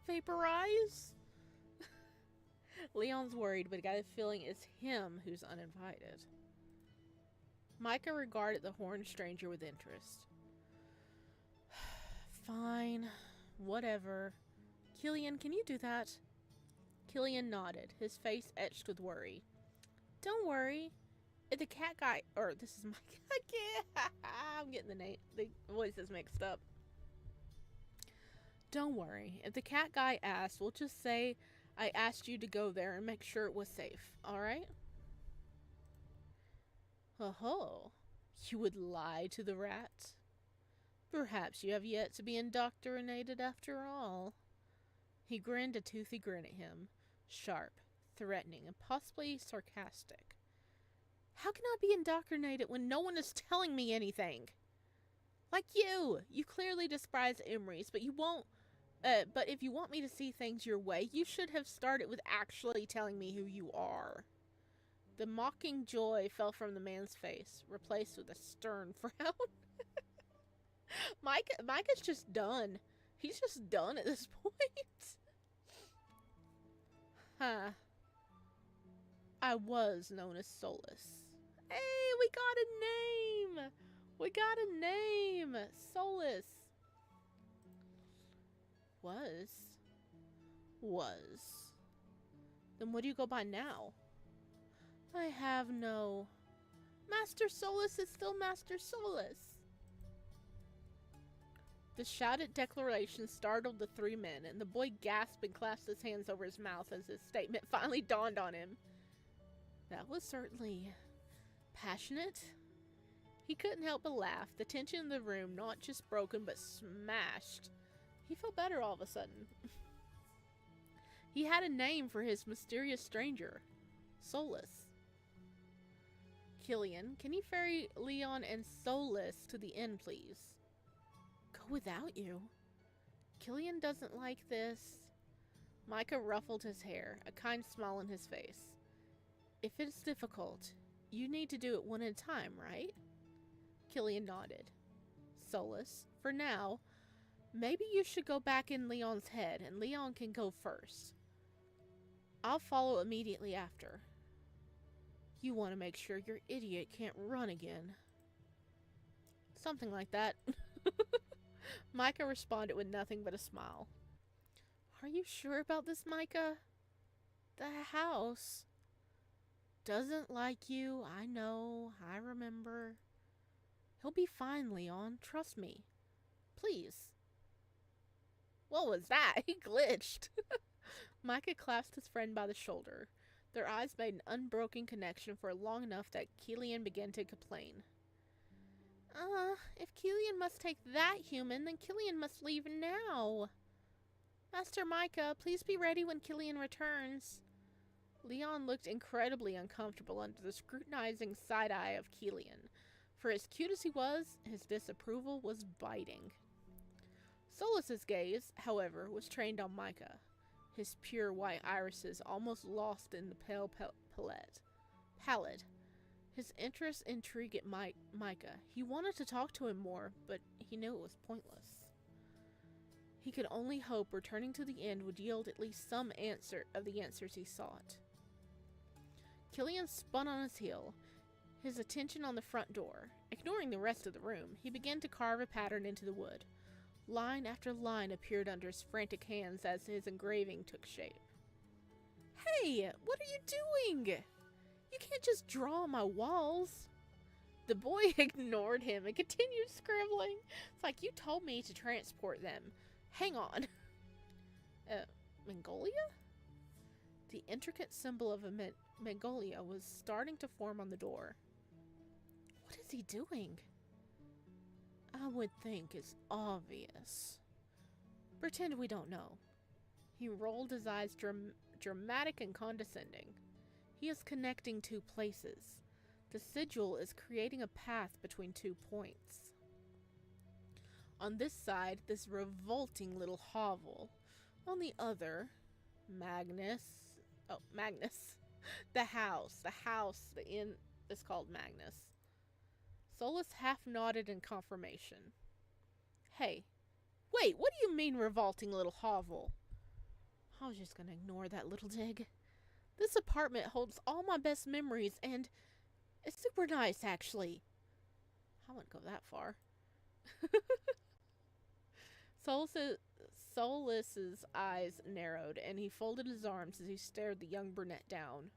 Vaporize? Leon's worried, but got a feeling it's him who's uninvited. Micah regarded the horned stranger with interest. Fine. Whatever. Killian, can you do that? Killian nodded, his face etched with worry. Don't worry. If the cat guy... Or, this is Micah. I'm getting the voices mixed up. Don't worry. If the cat guy asks, we'll just say I asked you to go there and make sure it was safe. Alright? Oh, you would lie to the rat? Perhaps you have yet to be indoctrinated after all. He grinned a toothy grin at him, sharp, threatening, and possibly sarcastic. How can I be indoctrinated when no one is telling me anything? Like you! You clearly despise Emery's, but you won't... but if you want me to see things your way, you should have started with actually telling me who you are. The mocking joy fell from the man's face, replaced with a stern frown. Micah's just done. He's just done at this point. Huh. I was known as Solus. Hey, we got a name! We got a name! Solus. Was. Then what do you go by now? I have no... Master Solus is still Master Solus. The shouted declaration startled the three men, and the boy gasped and clasped his hands over his mouth as his statement finally dawned on him. That was certainly passionate. He couldn't help but laugh, the tension in the room not just broken but smashed. He felt better all of a sudden. He had a name for his mysterious stranger. Solus. Killian, can you ferry Leon and Solus to the inn, please? Go without you? Killian doesn't like this. Micah ruffled his hair, a kind smile on his face. If it's difficult, you need to do it one at a time, right? Killian nodded. Solus, for now, maybe you should go back in Leon's head, and Leon can go first. I'll follow immediately after. You want to make sure your idiot can't run again. Something like that. Micah responded with nothing but a smile. Are you sure about this, Micah? The house doesn't like you. I know. I remember. He'll be fine, Leon. Trust me. Please. What was that? He glitched. Micah clasped his friend by the shoulder. Their eyes made an unbroken connection for long enough that Killian began to complain. If Killian must take that human, then Killian must leave now. Master Micah, please be ready when Killian returns. Leon looked incredibly uncomfortable under the scrutinizing side-eye of Killian. For as cute as he was, his disapproval was biting. Solus's gaze, however, was trained on Micah, his pure white irises almost lost in the pale palette. His interest intrigued Micah. He wanted to talk to him more, but he knew it was pointless. He could only hope returning to the inn would yield at least some answer of the answers he sought. Killian spun on his heel, his attention on the front door. Ignoring the rest of the room, he began to carve a pattern into the wood. Line after line appeared under his frantic hands as his engraving took shape. Hey, what are you doing? You can't just draw on my walls. The boy ignored him and continued scribbling. It's like, you told me to transport them. Hang on. Mongolia? The intricate symbol of Mongolia was starting to form on the door. What is he doing? I would think it's obvious. Pretend we don't know. He rolled his eyes dramatic and condescending. He is connecting two places. The sigil is creating a path between 2 points. On this side, this revolting little hovel. On the other, Magnus. Oh, Magnus. The house, the inn is called Magnus. Solus half nodded in confirmation. Hey, wait, what do you mean revolting little hovel? I was just gonna ignore that little dig. This apartment holds all my best memories and it's super nice, actually. I wouldn't go that far. Solus's eyes narrowed, and he folded his arms as he stared the young brunette down.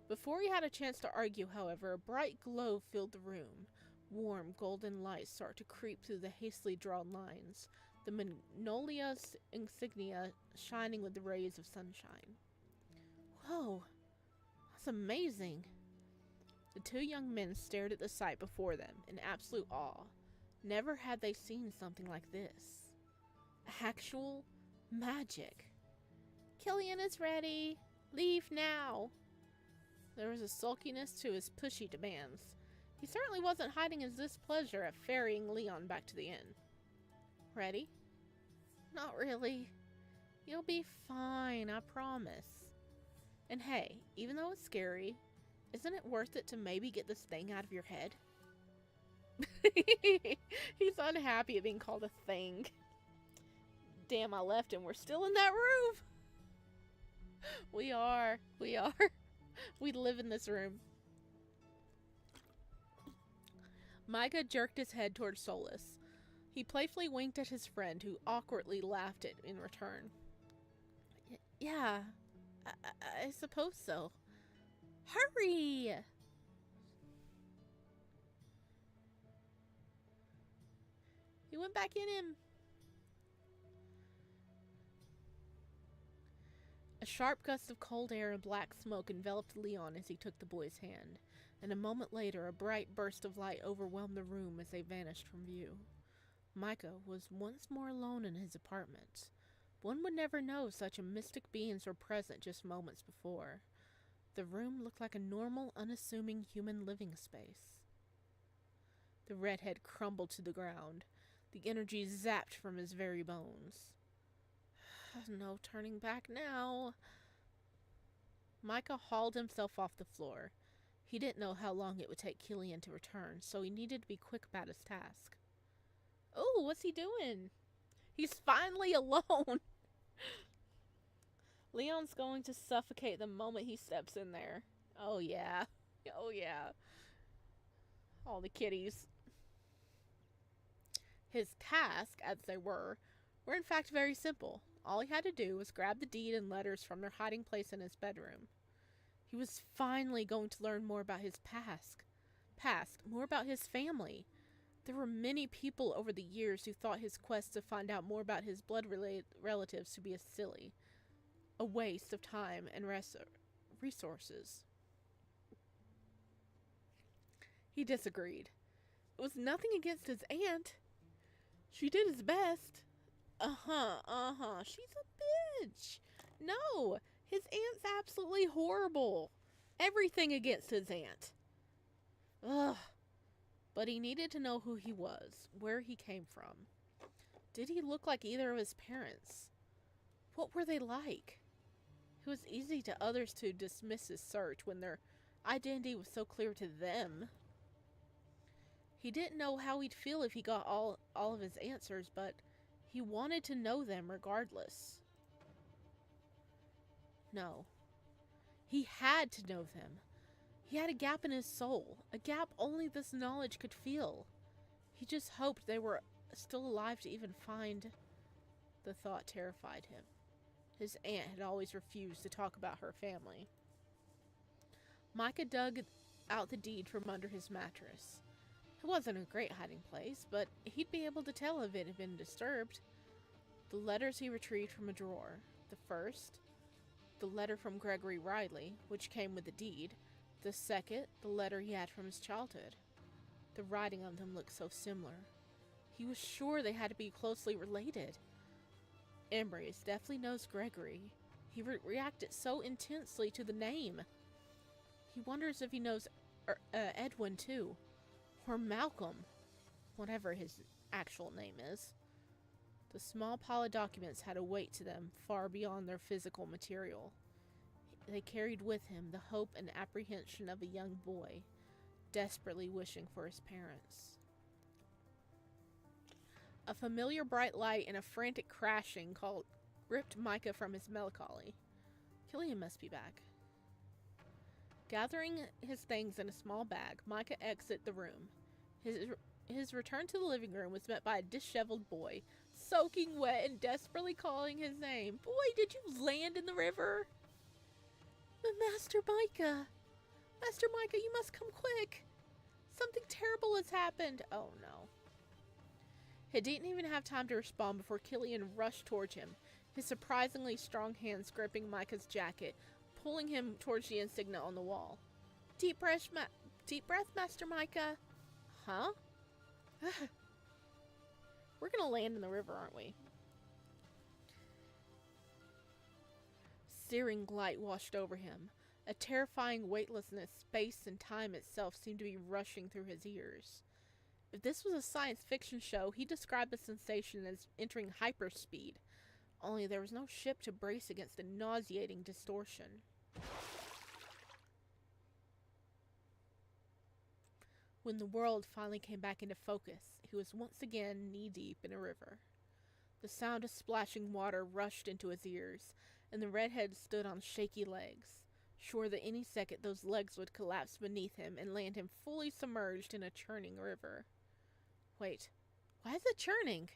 Before he had a chance to argue, however, a bright glow filled the room. Warm, golden light started to creep through the hastily drawn lines, the Magnolia's insignia shining with the rays of sunshine. Whoa, that's amazing. The two young men stared at the sight before them in absolute awe. Never had they seen something like this. Actual magic. Killian is ready. Leave now. There was a sulkiness to his pushy demands. He certainly wasn't hiding his displeasure at ferrying Leon back to the inn. Ready? Not really. You'll be fine, I promise. And hey, even though it's scary, isn't it worth it to maybe get this thing out of your head? He's unhappy at being called a thing. Damn, I left him. We're still in that room. We are. We live in this room. Micah jerked his head toward Solus. He playfully winked at his friend, who awkwardly laughed it in return. Yeah, I suppose so. Hurry! He went back in him. A sharp gust of cold air and black smoke enveloped Leon as he took the boy's hand, and a moment later a bright burst of light overwhelmed the room as they vanished from view. Micah was once more alone in his apartment. One would never know such mystic beings were present just moments before. The room looked like a normal, unassuming human living space. The redhead crumbled to the ground. The energy zapped from his very bones. No turning back now. Micah hauled himself off the floor. He didn't know how long it would take Killian to return, so he needed to be quick about his task. Oh, what's he doing? He's finally alone. Leon's going to suffocate the moment he steps in there. Oh yeah. Oh yeah. All the kitties. His task, as they were in fact very simple. All he had to do was grab the deed and letters from their hiding place in his bedroom. He was finally going to learn more about his past, more about his family. There were many people over the years who thought his quest to find out more about his blood-related relatives to be a waste of time and resources. He disagreed. It was nothing against his aunt. She did his best. She's a bitch. No, his aunt's absolutely horrible. Everything against his aunt. Ugh. But he needed to know who he was, where he came from. Did he look like either of his parents? What were they like? It was easy to others to dismiss his search when their identity was so clear to them. He didn't know how he'd feel if he got all of his answers, but he wanted to know them regardless. No. He had to know them. He had a gap in his soul, a gap only this knowledge could fill. He just hoped they were still alive to even find. The thought terrified him. His aunt had always refused to talk about her family. Micah dug out the deed from under his mattress. It wasn't a great hiding place, but he'd be able to tell if it had been disturbed. The letters he retrieved from a drawer. The first, the letter from Gregory Riley, which came with the deed. The second, the letter he had from his childhood. The writing on them looked so similar. He was sure they had to be closely related. Emrys definitely knows Gregory. He reacted so intensely to the name. He wonders if he knows Edwin too. Or Malcolm. Whatever his actual name is. The small pile of documents had a weight to them far beyond their physical material. They carried with him the hope and apprehension of a young boy, desperately wishing for his parents. A familiar bright light and a frantic crashing ripped Micah from his melancholy. Killian must be back. Gathering his things in a small bag, Micah exited the room. His return to the living room was met by a disheveled boy, soaking wet and desperately calling his name. Boy, did you land in the river? Master Micah! Master Micah, you must come quick! Something terrible has happened! Oh no. He didn't even have time to respond before Killian rushed towards him, his surprisingly strong hands gripping Micah's jacket, pulling him towards the insignia on the wall. Deep breath, Master Micah! Huh? We're gonna land in the river, aren't we? Searing light washed over him. A terrifying weightlessness, space and time itself seemed to be rushing through his ears. If this was a science fiction show, he described the sensation as entering hyperspeed, only there was no ship to brace against the nauseating distortion. When the world finally came back into focus, he was once again knee-deep in a river. The sound of splashing water rushed into his ears, and the redhead stood on shaky legs, sure that any second those legs would collapse beneath him and land him fully submerged in a churning river. Wait, why is it churning?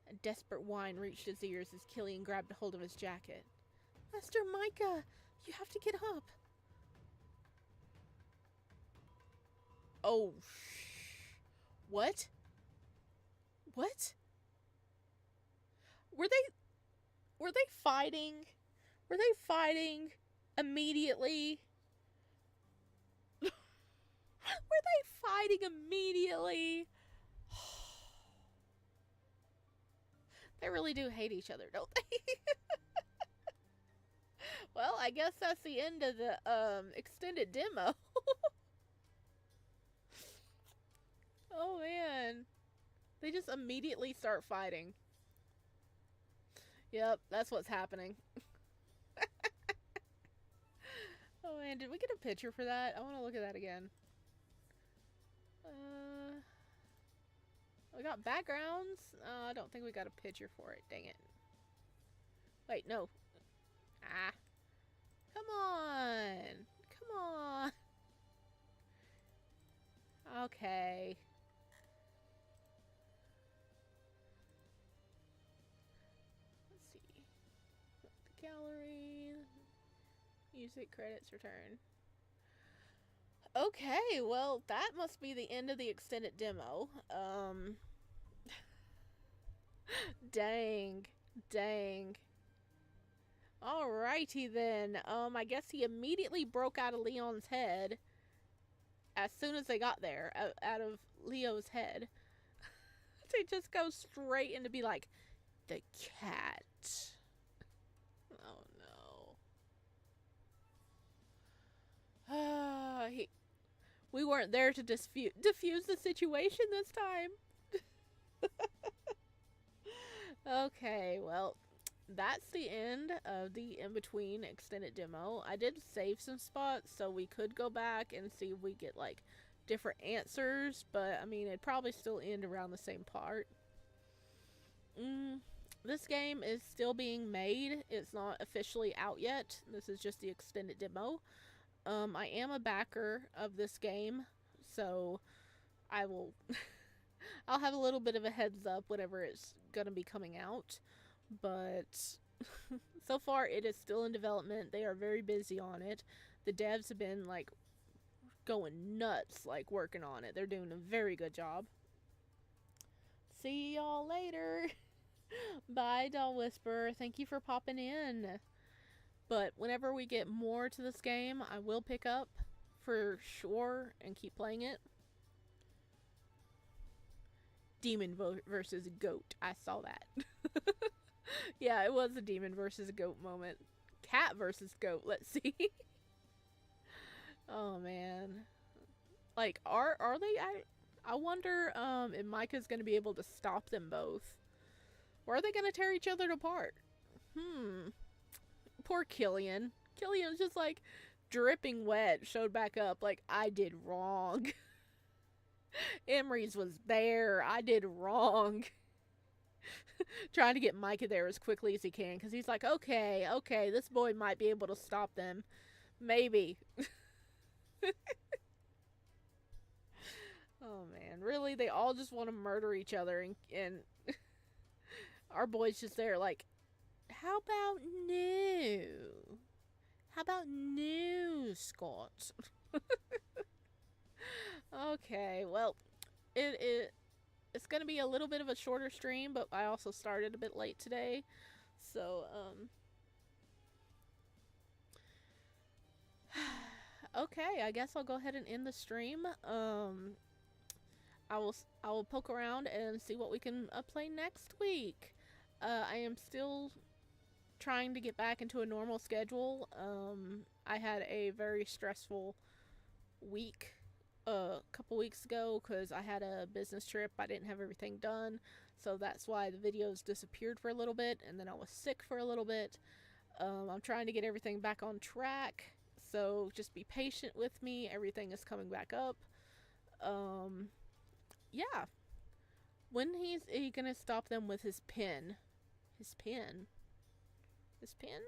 A desperate whine reached his ears as Killian grabbed a hold of his jacket. Master Micah, you have to get up. Oh, what? What? Were they fighting? Were they fighting immediately? Were they fighting immediately? They really do hate each other, don't they? Well, I guess that's the end of the extended demo. Oh man. They just immediately start fighting. Yep, that's what's happening. Oh man, did we get a picture for that? I want to look at that again. We got backgrounds. I don't think we got a picture for it. Dang it. Wait, no. Ah. Come on. Come on. Okay. Let's see. The gallery. Music credits return. Okay, well, that must be the end of the extended demo. Dang. Alrighty then. I guess he immediately broke out of Leon's head as soon as they got there, out of Leo's head. They just go straight into be like, the cat. Oh no. We weren't there to diffuse the situation this time. Okay, well, that's the end of the in-between extended demo. I did save some spots, so we could go back and see if we get, like, different answers, but, I mean, it'd probably still end around the same part. This game is still being made. It's not officially out yet. This is just the extended demo. I am a backer of this game, so I will... I'll have a little bit of a heads up whenever it's gonna be coming out, but so far it is still in development. They are very busy on it. The devs have been, like, going nuts, like, working on it. They're doing a very good job. See y'all later. Bye, Doll Whisperer. Thank you for popping in. But whenever we get more to this game, I will pick up for sure and keep playing it. demon versus goat. I saw that. Yeah, it was a demon versus goat moment. Cat versus goat. Let's see. Oh man. Like, are they? I wonder if Micah's gonna be able to stop them both, or are they gonna tear each other apart? Poor Killian. Killian's just like dripping wet. Showed back up. Like, I did wrong. Emery's was there. I did wrong. Trying to get Micah there as quickly as he can, because he's like, okay, this boy might be able to stop them. Maybe. Oh man, really? They all just want to murder each other, and our boy's just there like, how about no? How about no, Scott? Okay, well, it's gonna be a little bit of a shorter stream, but I also started a bit late today, so okay, I guess I'll go ahead and end the stream. I will poke around and see what we can play next week. I am still trying to get back into a normal schedule. I had a very stressful week a couple weeks ago because I had a business trip. I didn't have everything done, so that's why the videos disappeared for a little bit, and then I was sick for a little bit. I'm trying to get everything back on track, so just be patient with me. Everything is coming back up. Yeah. When is he gonna stop them with his pen? His pen? His pen?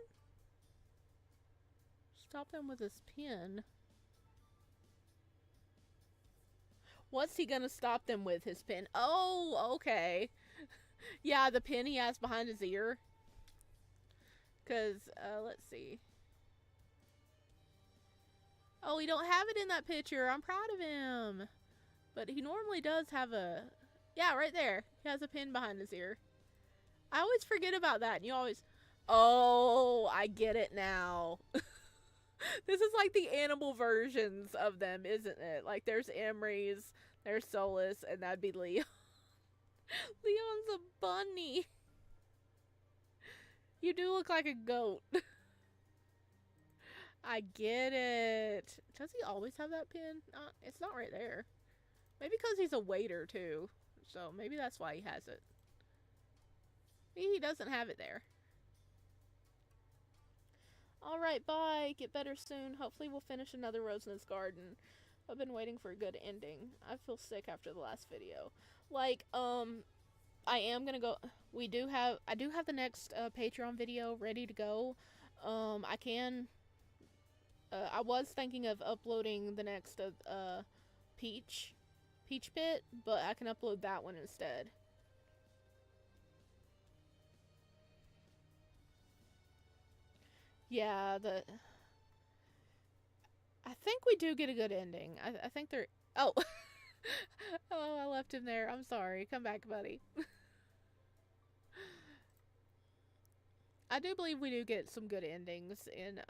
Stop them with his pen? What's he gonna stop them with? His pen? Oh, okay. Yeah, the pin he has behind his ear. Because, let's see. Oh, he don't have it in that picture. I'm proud of him. But he normally does have a... Yeah, right there. He has a pin behind his ear. I always forget about that. And you always... Oh, I get it now. This is like the animal versions of them, isn't it? Like, there's Emery's, there's Solus, and that'd be Leon. Leon's a bunny. You do look like a goat. I get it. Does he always have that pin? It's not right there. Maybe because he's a waiter, too. So, maybe that's why he has it. Maybe he doesn't have it there. Alright, bye. Get better soon. Hopefully we'll finish another Rosena's Garden. I've been waiting for a good ending. I feel sick after the last video. Like, I am gonna go... I do have the next Patreon video ready to go. I was thinking of uploading the next Peach Pit, but I can upload that one instead. Yeah, I think we do get a good ending. I think they're... Oh! Oh, I left him there. I'm sorry. Come back, buddy. I do believe we do get some good endings in,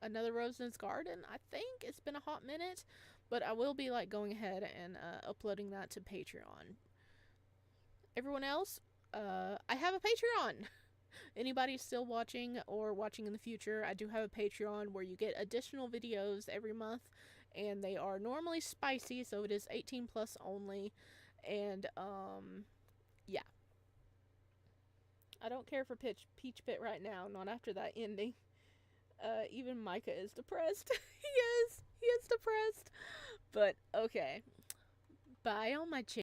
Another Rose's Garden. I think it's been a hot minute, but I will be, like, going ahead and, uploading that to Patreon. Everyone else, I have a Patreon! Anybody still watching or watching in the future, I do have a Patreon where you get additional videos every month, and they are normally spicy, so it is 18 plus only, and, yeah. I don't care for Peach Pit right now, not after that ending. Even Micah is depressed. He is depressed. But, okay. Bye on my channel.